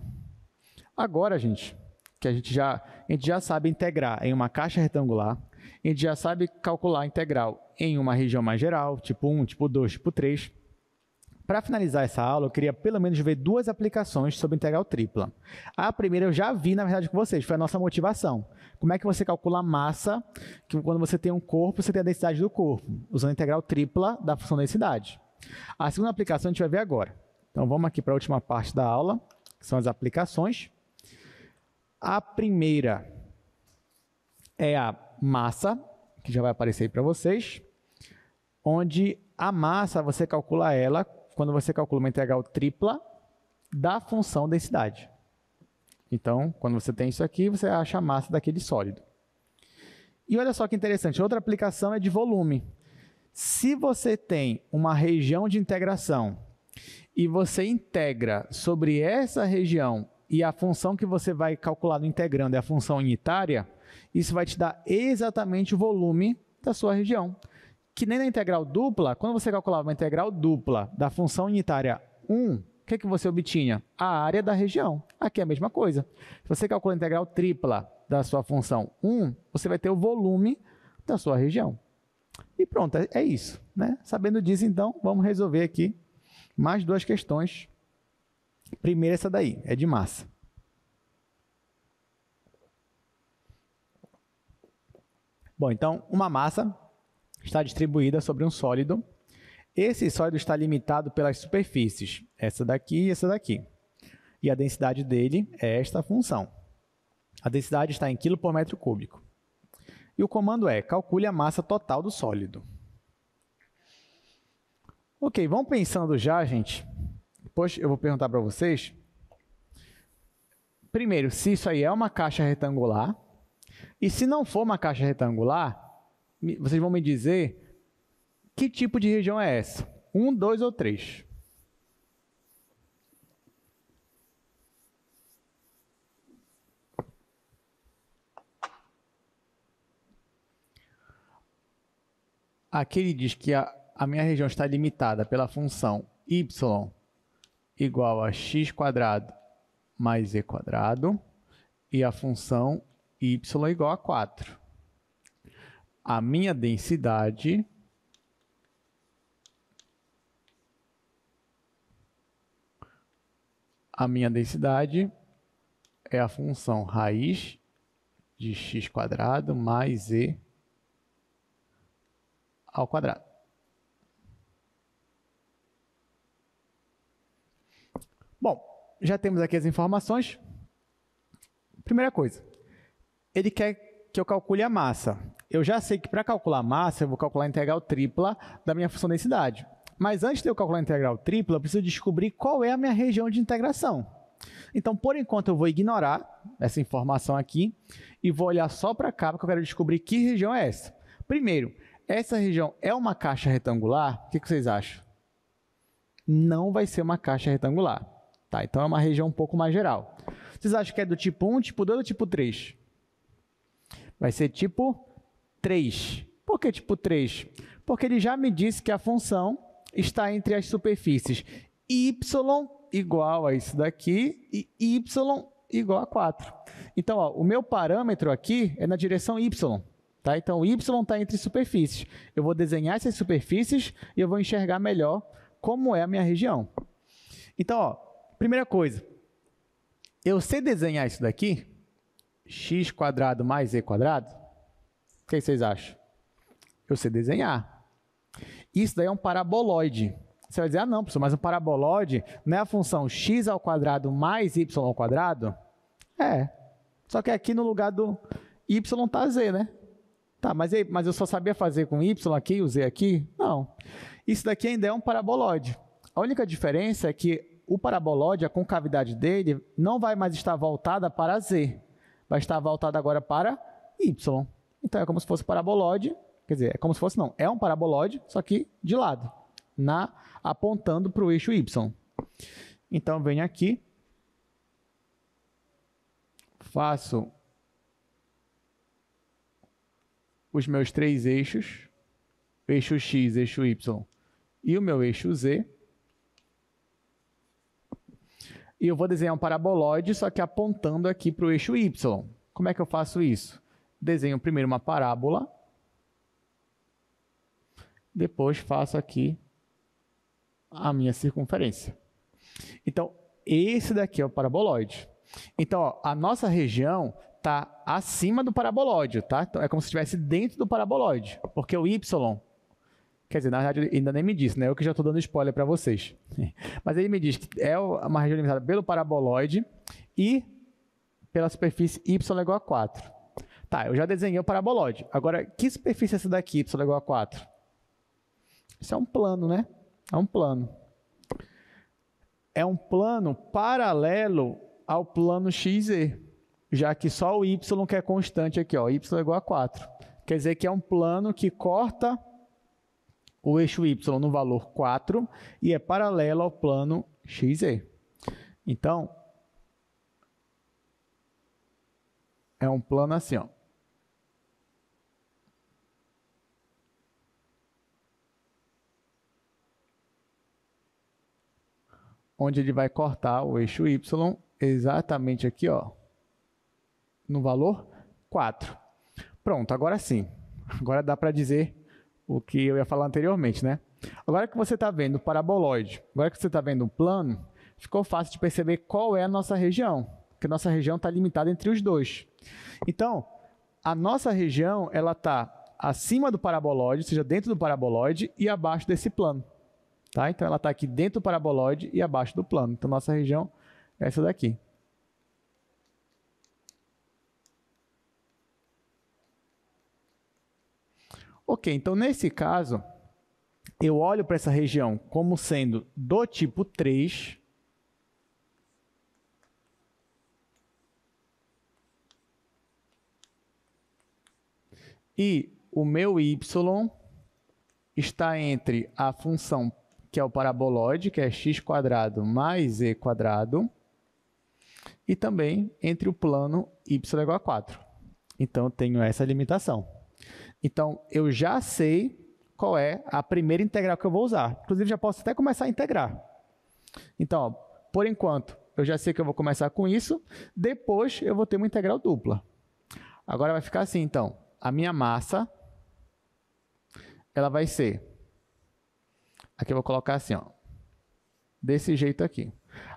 Agora, gente, que a gente já sabe integrar em uma caixa retangular, a gente já sabe calcular a integral em uma região mais geral, tipo 1, tipo 2, tipo 3. Para finalizar essa aula, eu queria pelo menos ver duas aplicações sobre integral tripla. A primeira eu já vi, na verdade, com vocês, foi a nossa motivação. Como é que você calcula a massa, que quando você tem um corpo, você tem a densidade do corpo, usando a integral tripla da função densidade. A segunda aplicação a gente vai ver agora. Então, vamos aqui para a última parte da aula, que são as aplicações. A primeira é a massa, que já vai aparecer aí para vocês, onde a massa você calcula ela quando você calcula uma integral tripla da função densidade. Então, quando você tem isso aqui, você acha a massa daquele sólido. E olha só que interessante, outra aplicação é de volume. Se você tem uma região de integração e você integra sobre essa região e a função que você vai calcular no integrando é a função unitária, isso vai te dar exatamente o volume da sua região. Que nem na integral dupla, quando você calculava uma integral dupla da função unitária 1, o que você obtinha? A área da região. Aqui é a mesma coisa. Se você calcula a integral tripla da sua função 1, você vai ter o volume da sua região. E pronto, é isso, né? Sabendo disso, então, vamos resolver aqui mais duas questões. Primeiro, essa daí, é de massa. Bom, então, uma massa está distribuída sobre um sólido. Esse sólido está limitado pelas superfícies, essa daqui e essa daqui. E a densidade dele é esta função. A densidade está em kg por metro cúbico. E o comando é, calcule a massa total do sólido. Ok, vamos pensando já, gente. Depois eu vou perguntar para vocês. Primeiro, se isso aí é uma caixa retangular. E se não for uma caixa retangular, vocês vão me dizer que tipo de região é essa. 1, 2 ou 3. Aqui ele diz que a minha região está limitada pela função y igual a x² mais z² e a função y igual a 4. A minha densidade é a função raiz de x² mais z ao quadrado. Bom, já temos aqui as informações. Primeira coisa, ele quer que eu calcule a massa. Eu já sei que para calcular a massa, eu vou calcular a integral tripla da minha função densidade. Mas antes de eu calcular a integral tripla, eu preciso descobrir qual é a minha região de integração. Então, por enquanto, eu vou ignorar essa informação aqui e vou olhar só para cá, porque eu quero descobrir que região é essa. Primeiro, essa região é uma caixa retangular? O que vocês acham? Não vai ser uma caixa retangular. Tá, então é uma região um pouco mais geral. Vocês acham que é do tipo 1, tipo 2 ou tipo 3? Vai ser tipo 3. Por que tipo 3? Porque ele já me disse que a função está entre as superfícies y igual a isso daqui e y igual a 4. Então, ó, o meu parâmetro aqui é na direção y. Tá? Então, o y está entre superfícies. Eu vou desenhar essas superfícies e eu vou enxergar melhor como é a minha região. Então, ó, primeira coisa, eu sei desenhar isso daqui, x² mais z²? O que vocês acham? Eu sei desenhar. Isso daí é um paraboloide. Você vai dizer, ah não, professor, mas um paraboloide não é a função x² mais y²? É, só que aqui no lugar do y está z, né? Tá, mas eu só sabia fazer com y aqui e o z aqui? Não. Isso daqui ainda é um paraboloide. A única diferença é que o paraboloide, a concavidade dele, não vai mais estar voltada para z. Vai estar voltada agora para y. Então, é como se fosse paraboloide. Quer dizer, é como se fosse, não. É um paraboloide, só que de lado. Apontando para o eixo y. Então, eu venho aqui. Faço os meus três eixos, eixo x, eixo y e o meu eixo z. E eu vou desenhar um paraboloide, só que apontando aqui para o eixo y. Como é que eu faço isso? Desenho primeiro uma parábola, depois faço aqui a minha circunferência. Então, esse daqui é o paraboloide. Então, ó, a nossa região está acima do paraboloide, tá? Então, é como se estivesse dentro do paraboloide, porque o y, quer dizer, na verdade, ele ainda nem me disse, né? Eu que já estou dando spoiler para vocês. Mas ele me diz que é uma região limitada pelo paraboloide e pela superfície y igual a 4. Tá, eu já desenhei o paraboloide. Agora, que superfície é essa daqui, y igual a 4? Isso é um plano, né? É um plano. É um plano paralelo ao plano XZ, já que só o y que é constante aqui, ó, y igual a 4. Quer dizer que é um plano que corta o eixo y no valor 4 e é paralelo ao plano XZ. Então, é um plano assim, ó. Onde ele vai cortar o eixo y exatamente aqui, ó, no valor 4. Pronto, agora sim. Agora dá para dizer o que eu ia falar anteriormente, né? Agora que você está vendo o paraboloide, agora que você está vendo o plano, ficou fácil de perceber qual é a nossa região, porque a nossa região está limitada entre os dois. Então, a nossa região ela está acima do paraboloide, ou seja, dentro do paraboloide e abaixo desse plano. Tá? Então, ela está aqui dentro do paraboloide e abaixo do plano. Então, nossa região é essa daqui. Ok, então, nesse caso, eu olho para essa região como sendo do tipo 3. E o meu y está entre a função que é o paraboloide, que é x² mais z², e também entre o plano y igual a 4. Então, eu tenho essa limitação. Então, eu já sei qual é a primeira integral que eu vou usar. Inclusive, já posso até começar a integrar. Então, ó, por enquanto, eu já sei que eu vou começar com isso. Depois, eu vou ter uma integral dupla. Agora, vai ficar assim, então. A minha massa, ela vai ser... Aqui eu vou colocar assim, ó, desse jeito aqui.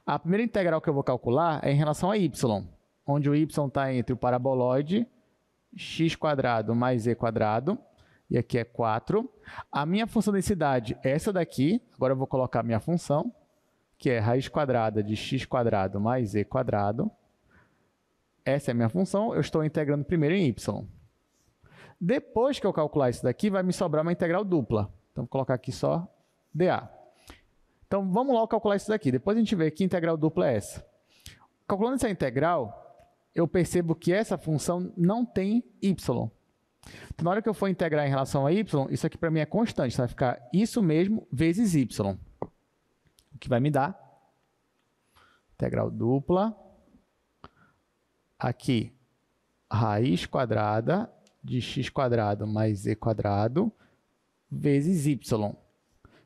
A primeira integral que eu vou calcular é em relação a y, onde o y está entre o paraboloide x² mais z², e aqui é 4. A minha função de densidade é essa daqui. Agora eu vou colocar a minha função, que é raiz quadrada de x² mais z². Essa é a minha função, eu estou integrando primeiro em y. Depois que eu calcular isso daqui, vai me sobrar uma integral dupla. Então, vou colocar aqui só dA. Então, vamos logo calcular isso daqui. Depois a gente vê que integral dupla é essa. Calculando essa integral, eu percebo que essa função não tem y. Então, na hora que eu for integrar em relação a y, isso aqui para mim é constante. Vai ficar isso mesmo vezes y. O que vai me dar integral dupla. Aqui, raiz quadrada de x² mais z² vezes y.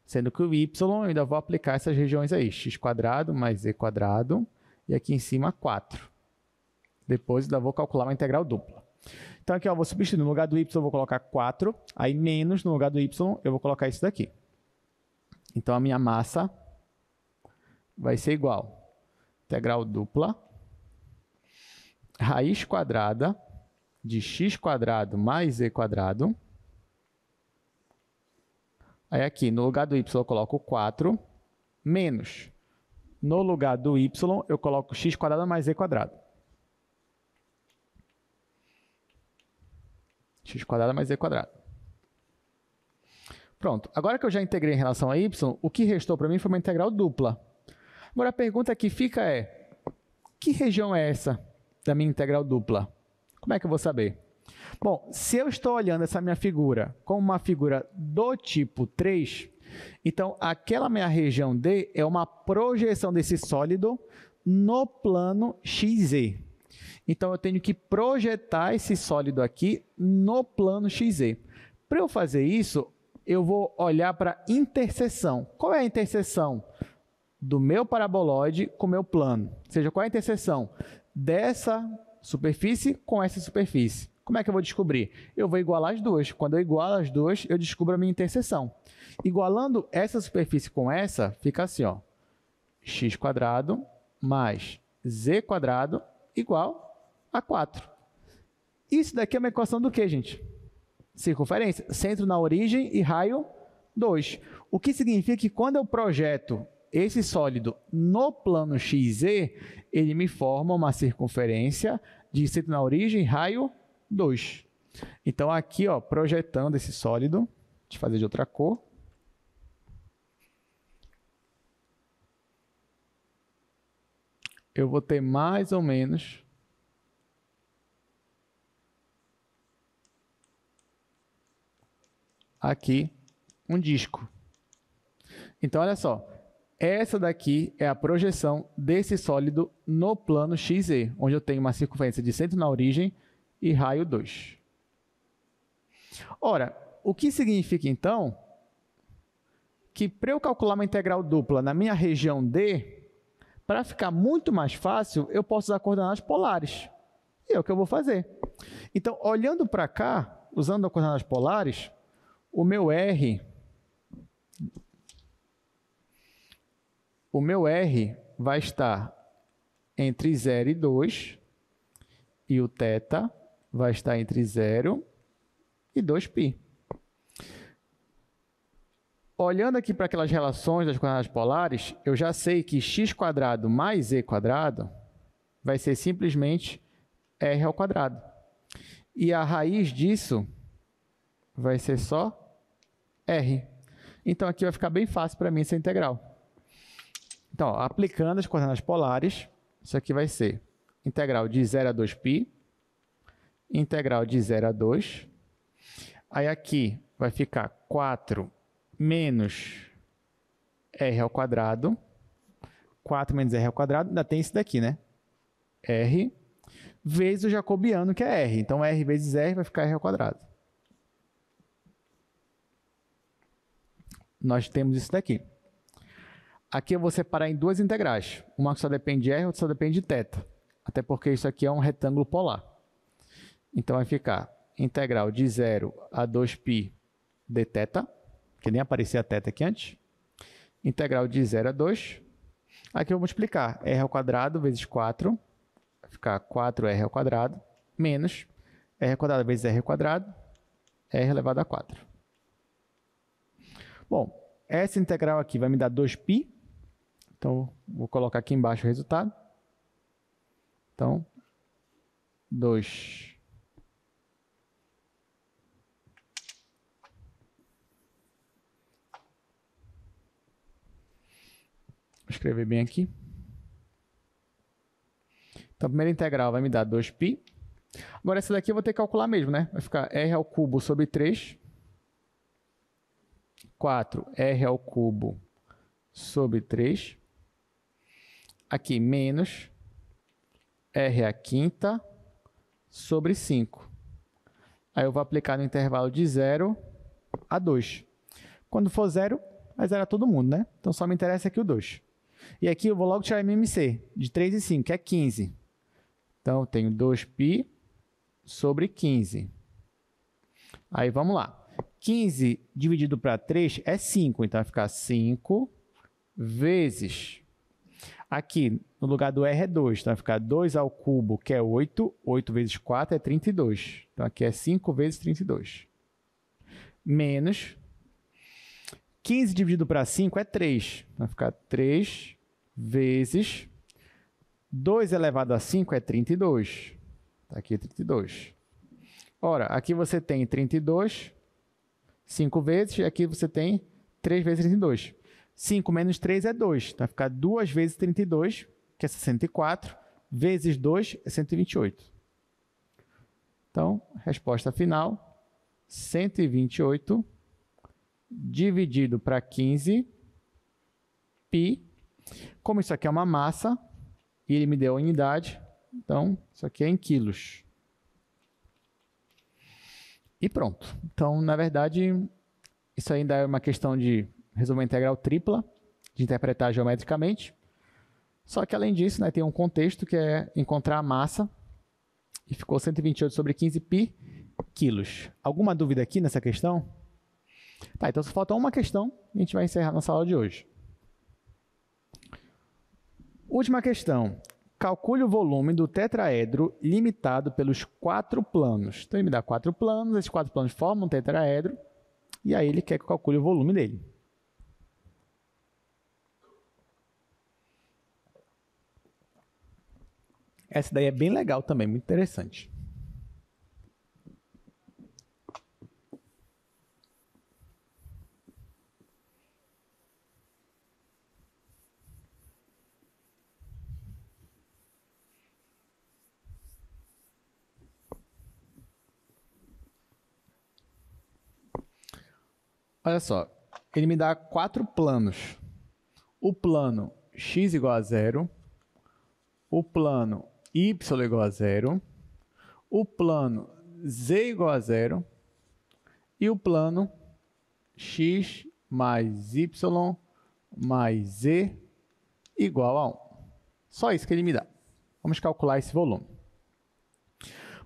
Sendo que o y, eu ainda vou aplicar essas regiões aí, x² mais z², e aqui em cima 4. Depois ainda vou calcular uma integral dupla. Então aqui, ó, vou substituir, no lugar do y eu vou colocar 4, aí menos, no lugar do y eu vou colocar isso daqui. Então a minha massa vai ser igual, integral dupla, raiz quadrada de x² mais z². Aí aqui, no lugar do y eu coloco 4, menos, no lugar do y eu coloco x² mais z². x² mais z². Pronto, agora que eu já integrei em relação a y, o que restou para mim foi uma integral dupla. Agora a pergunta que fica é, que região é essa da minha integral dupla? Como é que eu vou saber? Bom, se eu estou olhando essa minha figura como uma figura do tipo 3, então aquela minha região D é uma projeção desse sólido no plano XZ. Então eu tenho que projetar esse sólido aqui no plano XZ. Para eu fazer isso, eu vou olhar para a interseção. Qual é a interseção do meu paraboloide com o meu plano? Ou seja, qual é a interseção dessa superfície com essa superfície? Como é que eu vou descobrir? Eu vou igualar as duas. Quando eu igualo as duas, eu descubro a minha interseção. Igualando essa superfície com essa, fica assim, ó, x² mais z² igual a 4. Isso daqui é uma equação do quê, gente? Circunferência. Centro na origem e raio 2. O que significa que quando eu projeto esse sólido no plano XZ, ele me forma uma circunferência de centro na origem e raio 2. Então, aqui, ó, projetando esse sólido, deixa eu fazer de outra cor. Eu vou ter mais ou menos aqui um disco. Então, olha só. Essa daqui é a projeção desse sólido no plano XZ, onde eu tenho uma circunferência de centro na origem e raio 2. Ora, o que significa, então, que para eu calcular uma integral dupla na minha região D, para ficar muito mais fácil, eu posso usar coordenadas polares. E é o que eu vou fazer. Então, olhando para cá, usando as coordenadas polares, o meu R vai estar entre 0 e 2, e o θ vai estar entre 0 e 2π. Olhando aqui para aquelas relações das coordenadas polares, eu já sei que x² mais z² vai ser simplesmente r ao quadrado. E a raiz disso vai ser só r. Então, aqui vai ficar bem fácil para mim essa integral. Então, ó, aplicando as coordenadas polares, isso aqui vai ser integral de 0 a 2π, integral de 0 a 2. Aí aqui vai ficar 4 menos r ao quadrado. 4 menos r ao quadrado, ainda tem esse daqui, né? R vezes o jacobiano, que é r. Então, r vezes r vai ficar r ao quadrado. Nós temos isso daqui. Aqui eu vou separar em duas integrais. Uma que só depende de r, outra só depende de θ. Até porque isso aqui é um retângulo polar. Então, vai ficar integral de 0 a 2π dθ, que nem aparecia a θ aqui antes. Integral de 0 a 2. Aqui eu vou multiplicar r ao quadrado vezes 4. Vai ficar 4r ao quadrado menos r ao quadrado vezes r ao quadrado, r elevado a 4. Bom, essa integral aqui vai me dar 2π. Então, vou colocar aqui embaixo o resultado. Então, 2. Vou escrever bem aqui. Então, a primeira integral vai me dar 2π. Agora, essa daqui eu vou ter que calcular mesmo, né? Vai ficar r ao cubo sobre 3. 4r ao cubo sobre 3. Aqui, menos r à quinta sobre 5. Aí eu vou aplicar no intervalo de 0 a 2. Quando for 0, vai zerar todo mundo, né? Então, só me interessa aqui o 2. E aqui eu vou logo tirar MMC, de 3 e 5, que é 15. Então, eu tenho 2π sobre 15. Aí, vamos lá. 15 dividido para 3 é 5. Então, vai ficar 5 vezes... Aqui, no lugar do r é 2. Então, vai ficar 2 ao cubo, que é 8. 8 vezes 4 é 32. Então, aqui é 5 vezes 32. Menos... 15 dividido para 5 é 3. Vai ficar 3 vezes 2 elevado a 5 é 32. Aqui é 32. Ora, aqui você tem 32, 5 vezes, e aqui você tem 3 vezes 32. 5 menos 3 é 2. Então, vai ficar 2 vezes 32, que é 64, vezes 2 é 128. Então, resposta final, 128 dividido para 15, π. Como isso aqui é uma massa, e ele me deu a unidade, então isso aqui é em quilos. E pronto. Então, na verdade, isso ainda é uma questão de resolver uma integral tripla, de interpretar geometricamente. Só que, além disso, né, tem um contexto que é encontrar a massa, e ficou 128 sobre 15π quilos. Alguma dúvida aqui nessa questão? Tá, então só falta uma questão e a gente vai encerrar nossa aula de hoje. Última questão. Calcule o volume do tetraedro limitado pelos 4 planos. Então, ele me dá 4 planos, esses 4 planos formam um tetraedro, e aí ele quer que eu calcule o volume dele. Essa daí é bem legal também, muito interessante. Olha só, ele me dá 4 planos. O plano x igual a 0, o plano y igual a 0, o plano z igual a 0 e o plano x mais y mais z igual a 1. Só isso que ele me dá. Vamos calcular esse volume.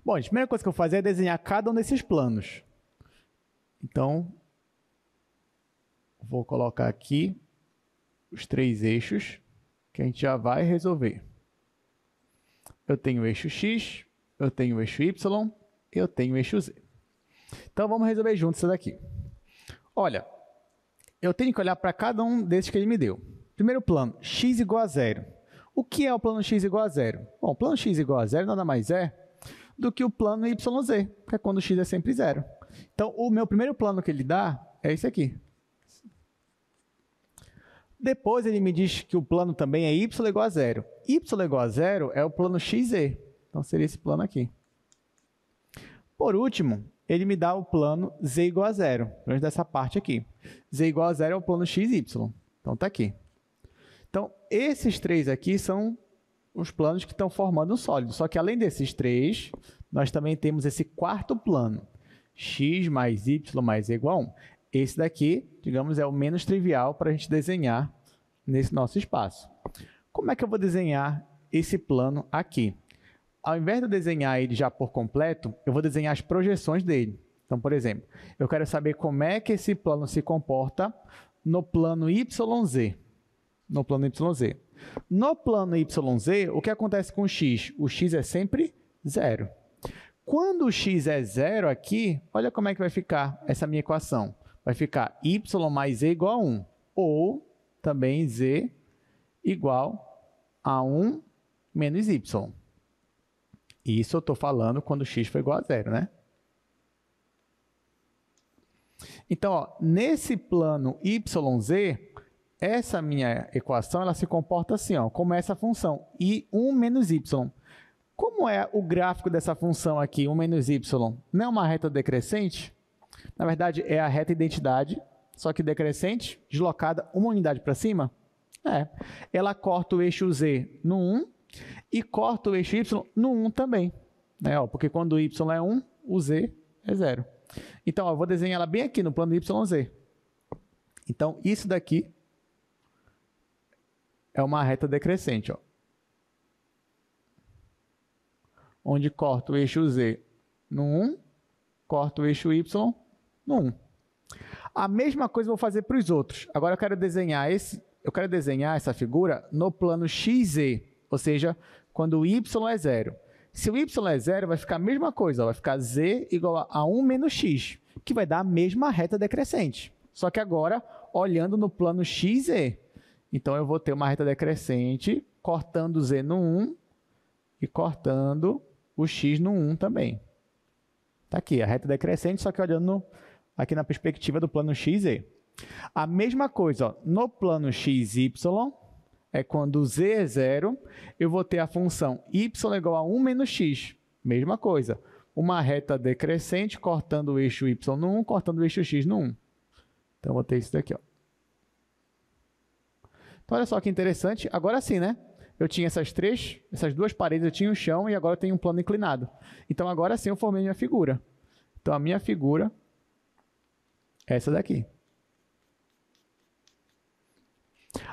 Bom, a primeira coisa que eu vou fazer é desenhar cada um desses planos. Então, vou colocar aqui os 3 eixos que a gente já vai resolver. Eu tenho o eixo x, eu tenho o eixo y, eu tenho o eixo z. Então, vamos resolver juntos isso daqui. Olha, eu tenho que olhar para cada um desses que ele me deu. Primeiro plano, x igual a 0. O que é o plano x igual a 0? Bom, o plano x igual a 0 nada mais é do que o plano YZ, que é quando o x é sempre 0. Então, o meu primeiro plano que ele dá é esse aqui. Depois ele me diz que o plano também é y igual a 0. Y igual a 0 é o plano xz. Então, seria esse plano aqui. Por último, ele me dá o plano z igual a zero. Pelo menos dessa parte aqui. Z igual a zero é o plano x, y. Então, está aqui. Então, esses três aqui são os planos que estão formando um sólido. Só que, além desses três, nós também temos esse quarto plano. X mais y mais z igual a 1. Esse daqui, digamos, é o menos trivial para a gente desenhar nesse nosso espaço. Como é que eu vou desenhar esse plano aqui? Ao invés de eu desenhar ele já por completo, eu vou desenhar as projeções dele. Então, por exemplo, eu quero saber como é que esse plano se comporta no plano YZ. No plano YZ. No plano YZ, o que acontece com o x? O x é sempre zero. Quando o x é zero aqui, olha como é que vai ficar essa minha equação. Vai ficar y mais z igual a 1. Ou também z igual a 1 menos y. Isso eu estou falando quando x for igual a zero, né? Então, ó, nesse plano YZ, essa minha equação ela se comporta assim, ó, como essa função, I1 menos y. Como é o gráfico dessa função aqui, 1 menos y? Não é uma reta decrescente? Na verdade, é a reta identidade, só que decrescente, deslocada uma unidade para cima? É. Ela corta o eixo z no 1 e corta o eixo y no 1 também. Né? Ó, porque quando o y é 1, o z é 0. Então, ó, eu vou desenhar ela bem aqui no plano YZ. Então, isso daqui é uma reta decrescente, ó, onde corta o eixo z no 1, corta o eixo y no 1. A mesma coisa eu vou fazer para os outros. Agora eu quero desenhar essa figura no plano XZ, ou seja, quando o y é 0. Se o y é 0, vai ficar a mesma coisa, ó, vai ficar z igual a 1 menos x, que vai dar a mesma reta decrescente. Só que agora, olhando no plano XZ. Então, eu vou ter uma reta decrescente, cortando z no 1 e cortando o x no 1 também. Está aqui, a reta decrescente, só que olhando aqui na perspectiva do plano XZ. A mesma coisa, ó, no plano XY, é quando z é 0, eu vou ter a função y igual a 1 menos x. Mesma coisa, uma reta decrescente, cortando o eixo y no 1, cortando o eixo x no 1. Então, eu vou ter isso daqui, ó. Então, olha só que interessante. Agora sim, né? Eu tinha essas duas paredes, eu tinha o chão e agora eu tenho um plano inclinado. Então, agora sim eu formei minha figura. Então, a minha figura é essa daqui.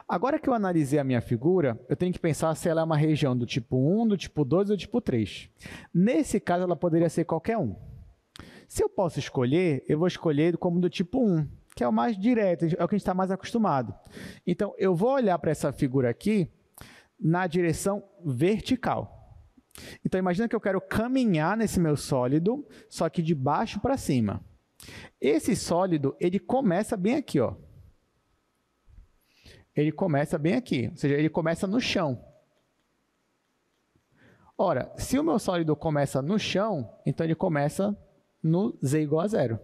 Agora que eu analisei a minha figura, eu tenho que pensar se ela é uma região do tipo 1, do tipo 2 ou do tipo 3. Nesse caso, ela poderia ser qualquer um. Se eu posso escolher, eu vou escolher como do tipo 1, que é o mais direto, é o que a gente está mais acostumado. Então, eu vou olhar para essa figura aqui na direção vertical. Então, imagina que eu quero caminhar nesse meu sólido, só que de baixo para cima. Esse sólido, ele começa bem aqui, ó. Ele começa bem aqui, ou seja, ele começa no chão. Ora, se o meu sólido começa no chão, então ele começa no z igual a 0.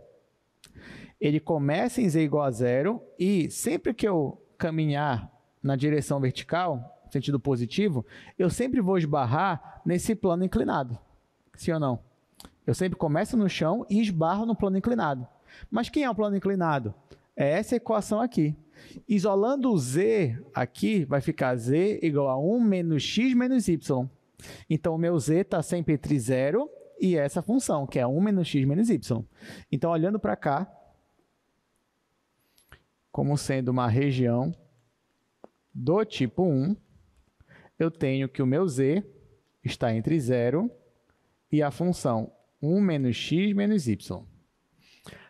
Ele começa em z igual a 0 e sempre que eu caminhar na direção vertical, sentido positivo, eu sempre vou esbarrar nesse plano inclinado. Sim ou não? Eu sempre começo no chão e esbarro no plano inclinado. Mas quem é o plano inclinado? É essa equação aqui. Isolando o z aqui, vai ficar z igual a 1 menos x menos y. Então, o meu z está sempre entre 0 e essa função, que é 1 menos x menos y. Então, olhando para cá, como sendo uma região do tipo 1, eu tenho que o meu z está entre 0 e a função 1 menos x menos y.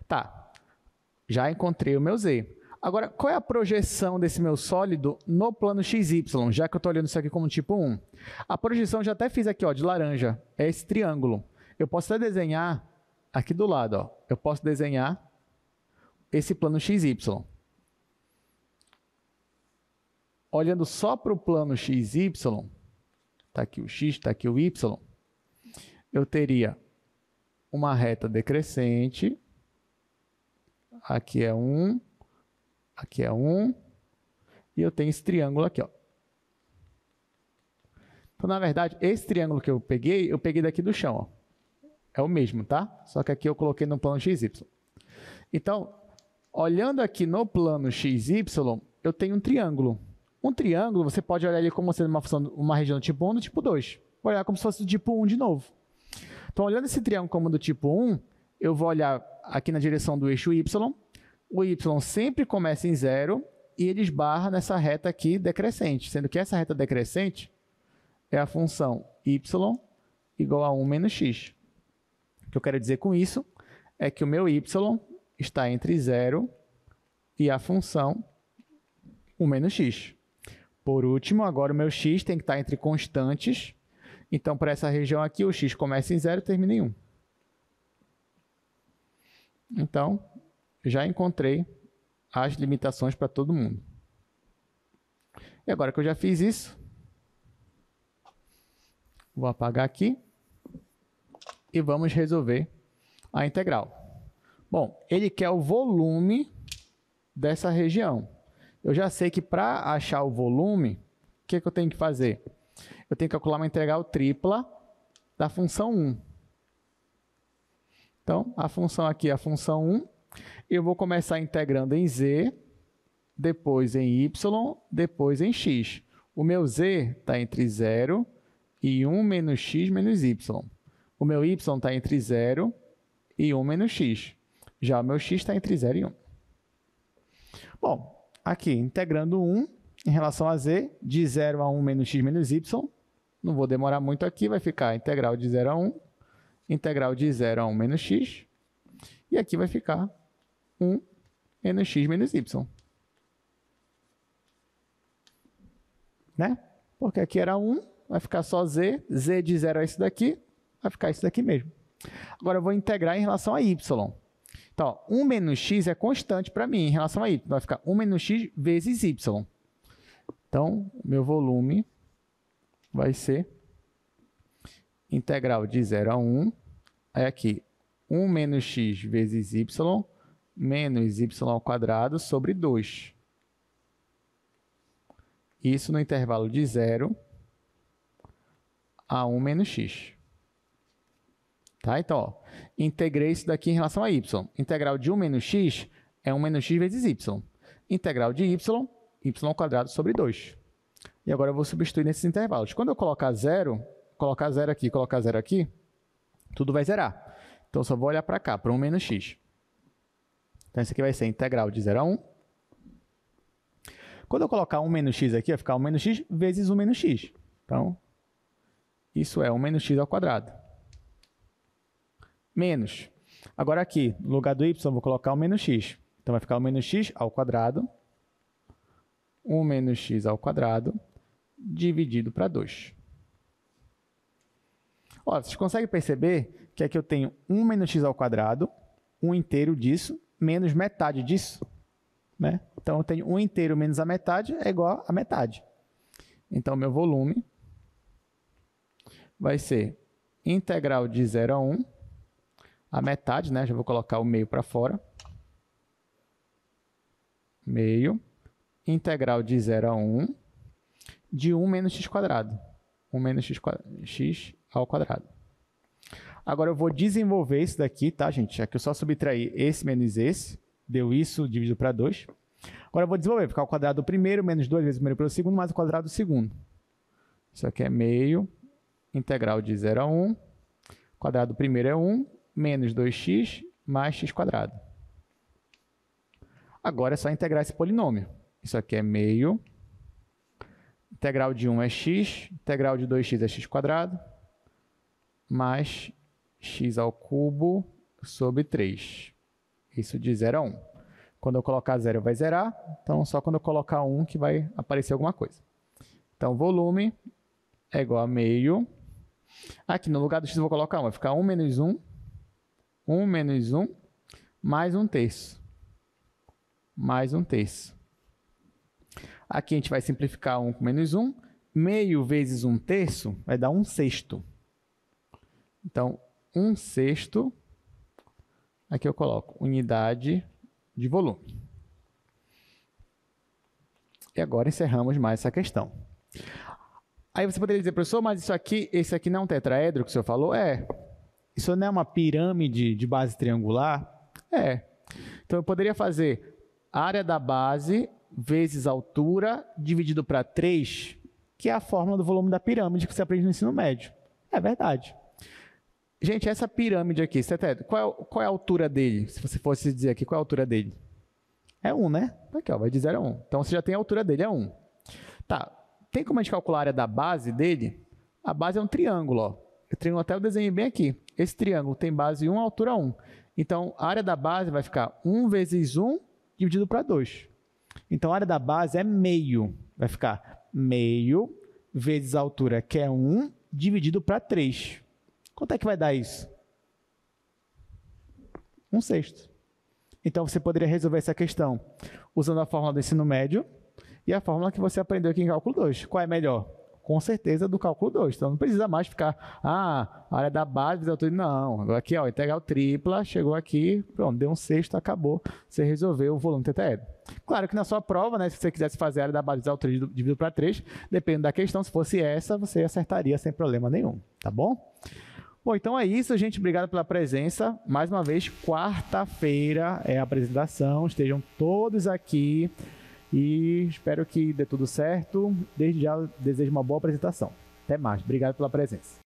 Tá, já encontrei o meu z. Agora, qual é a projeção desse meu sólido no plano XY, já que eu estou olhando isso aqui como tipo 1? A projeção já até fiz aqui, ó, de laranja, é esse triângulo. Eu posso até desenhar aqui do lado, ó, eu posso desenhar esse plano XY. Olhando só para o plano XY, está aqui o X, está aqui o Y, eu teria uma reta decrescente, aqui é 1, aqui é 1, e eu tenho esse triângulo aqui, ó. Então, na verdade, esse triângulo que eu peguei daqui do chão, ó. é o mesmo, tá? Só que aqui eu coloquei no plano XY. Então, olhando aqui no plano XY, eu tenho um triângulo. Um triângulo, você pode olhar ele como sendo uma região do tipo 1 do tipo 2. Vou olhar como se fosse do tipo 1 de novo. Então, olhando esse triângulo como do tipo 1, eu vou olhar aqui na direção do eixo Y. O Y sempre começa em 0 e ele esbarra nessa reta aqui decrescente, sendo que essa reta decrescente é a função y igual a 1 menos x. O que eu quero dizer com isso é que o meu y está entre 0 e a função 1 menos x. Por último, agora o meu x tem que estar entre constantes. Então, para essa região aqui, o x começa em 0 e termina em 1. Então, já encontrei as limitações para todo mundo. E agora que eu já fiz isso, vou apagar aqui e vamos resolver a integral. Bom, ele quer o volume dessa região. Eu já sei que para achar o volume, o que eu tenho que fazer? Eu tenho que calcular uma integral tripla da função 1. Então, a função aqui é a função 1. Eu vou começar integrando em z, depois em y, depois em x. O meu z está entre 0 e 1 menos x menos y. O meu y está entre 0 e 1 menos x. Já o meu x está entre 0 e 1. Bom, aqui, integrando 1 em relação a z, de 0 a 1 menos x menos y. Não vou demorar muito aqui, vai ficar integral de 0 a 1, integral de 0 a 1 menos x. E aqui vai ficar 1 menos x menos y. Né? Porque aqui era 1, vai ficar só z. Z de 0 é isso daqui, vai ficar isso daqui mesmo. Agora eu vou integrar em relação a y. Então, 1 menos x é constante para mim em relação a y. Vai ficar 1 menos x vezes y. Então, o meu volume vai ser integral de 0 a 1. Aí aqui, 1 menos x vezes y menos y ao quadrado sobre 2. Isso no intervalo de 0 a 1 menos x. Tá? Então, ó, integrei isso daqui em relação a y. Integral de 1 menos x é 1 menos x vezes y. Integral de y, y ao quadrado sobre 2. E agora eu vou substituir nesses intervalos. Quando eu colocar 0 aqui, colocar 0 aqui, tudo vai zerar. Então, eu só vou olhar para cá, para 1 menos x. Então, isso aqui vai ser integral de 0 a 1. Quando eu colocar 1 menos x aqui, vai ficar 1 menos x vezes 1 menos x. Então, isso é 1 menos x ao quadrado. Menos. Agora aqui, no lugar do y, eu vou colocar 1 menos x. Então, vai ficar 1 menos x ao quadrado. 1 menos x ao quadrado dividido para 2. Ó, vocês conseguem perceber que aqui eu tenho 1 menos x ao quadrado, 1 inteiro disso, menos metade disso. Né? Então, eu tenho 1 inteiro menos a metade é igual a metade. Então, meu volume vai ser integral de 0 a 1, a metade, né? Já vou colocar o meio para fora. Meio, integral de 0 a 1, de 1 menos x quadrado. 1 menos x ao quadrado. Agora, eu vou desenvolver isso daqui, tá, gente? Aqui eu só subtraí esse menos esse. Deu isso dividido para 2. Agora eu vou desenvolver. Ficar o quadrado do primeiro menos 2 vezes o primeiro pelo segundo mais o quadrado do segundo. Isso aqui é meio. Integral de 0 a 1. O quadrado do primeiro é 1. Menos 2x mais x quadrado. Agora é só integrar esse polinômio. Isso aqui é meio. Integral de 1 é x. Integral de 2x é x quadrado. Mais x ao cubo sobre 3. Isso de 0 a 1. Quando eu colocar 0, vai zerar. Então, só quando eu colocar 1 que vai aparecer alguma coisa. Então, volume é igual a meio. Aqui, no lugar do x, eu vou colocar 1. Vai ficar 1 menos 1. 1 menos 1 mais 1 terço. Mais 1 terço. Aqui, a gente vai simplificar 1 com menos 1. Meio vezes 1 terço vai dar 1 sexto. Então, 1 sexto... Aqui eu coloco unidade de volume. E agora encerramos mais essa questão. Aí você poderia dizer, professor, mas esse aqui não é um tetraedro que o senhor falou? É. Isso não é uma pirâmide de base triangular? É. Então, eu poderia fazer área da base vezes altura dividido para 3, que é a fórmula do volume da pirâmide que você aprende no ensino médio. É verdade. Gente, essa pirâmide aqui, qual é a altura dele? Se você fosse dizer aqui, qual é a altura dele? É 1, né? Aqui, ó, vai de 0 a 1. Então, você já tem a altura dele, é 1. Tá, tem como a gente calcular a área da base dele? A base é um triângulo, ó. O triângulo até eu desenhei bem aqui. Esse triângulo tem base 1, altura 1. Então, a área da base vai ficar 1 vezes 1 dividido para 2. Então, a área da base é meio. Vai ficar meio vezes a altura, que é 1, dividido para 3. Quanto é que vai dar isso? 1/6. Então, você poderia resolver essa questão usando a fórmula do ensino médio e a fórmula que você aprendeu aqui em cálculo 2. Qual é melhor? Com certeza do cálculo 2. Então, não precisa mais ficar, a área da base, vezes a altura. Não, agora aqui, ó, integral tripla, chegou aqui, pronto, deu 1/6, acabou. Você resolveu o volume tetraedro. Claro que na sua prova, né, se você quisesse fazer a área da base vezes a altura dividido para 3, dependendo da questão, se fosse essa, você acertaria sem problema nenhum, tá bom? Bom, então é isso, gente. Obrigado pela presença. Mais uma vez, quarta-feira é a apresentação. Estejam todos aqui e espero que dê tudo certo. Desde já, desejo uma boa apresentação. Até mais. Obrigado pela presença.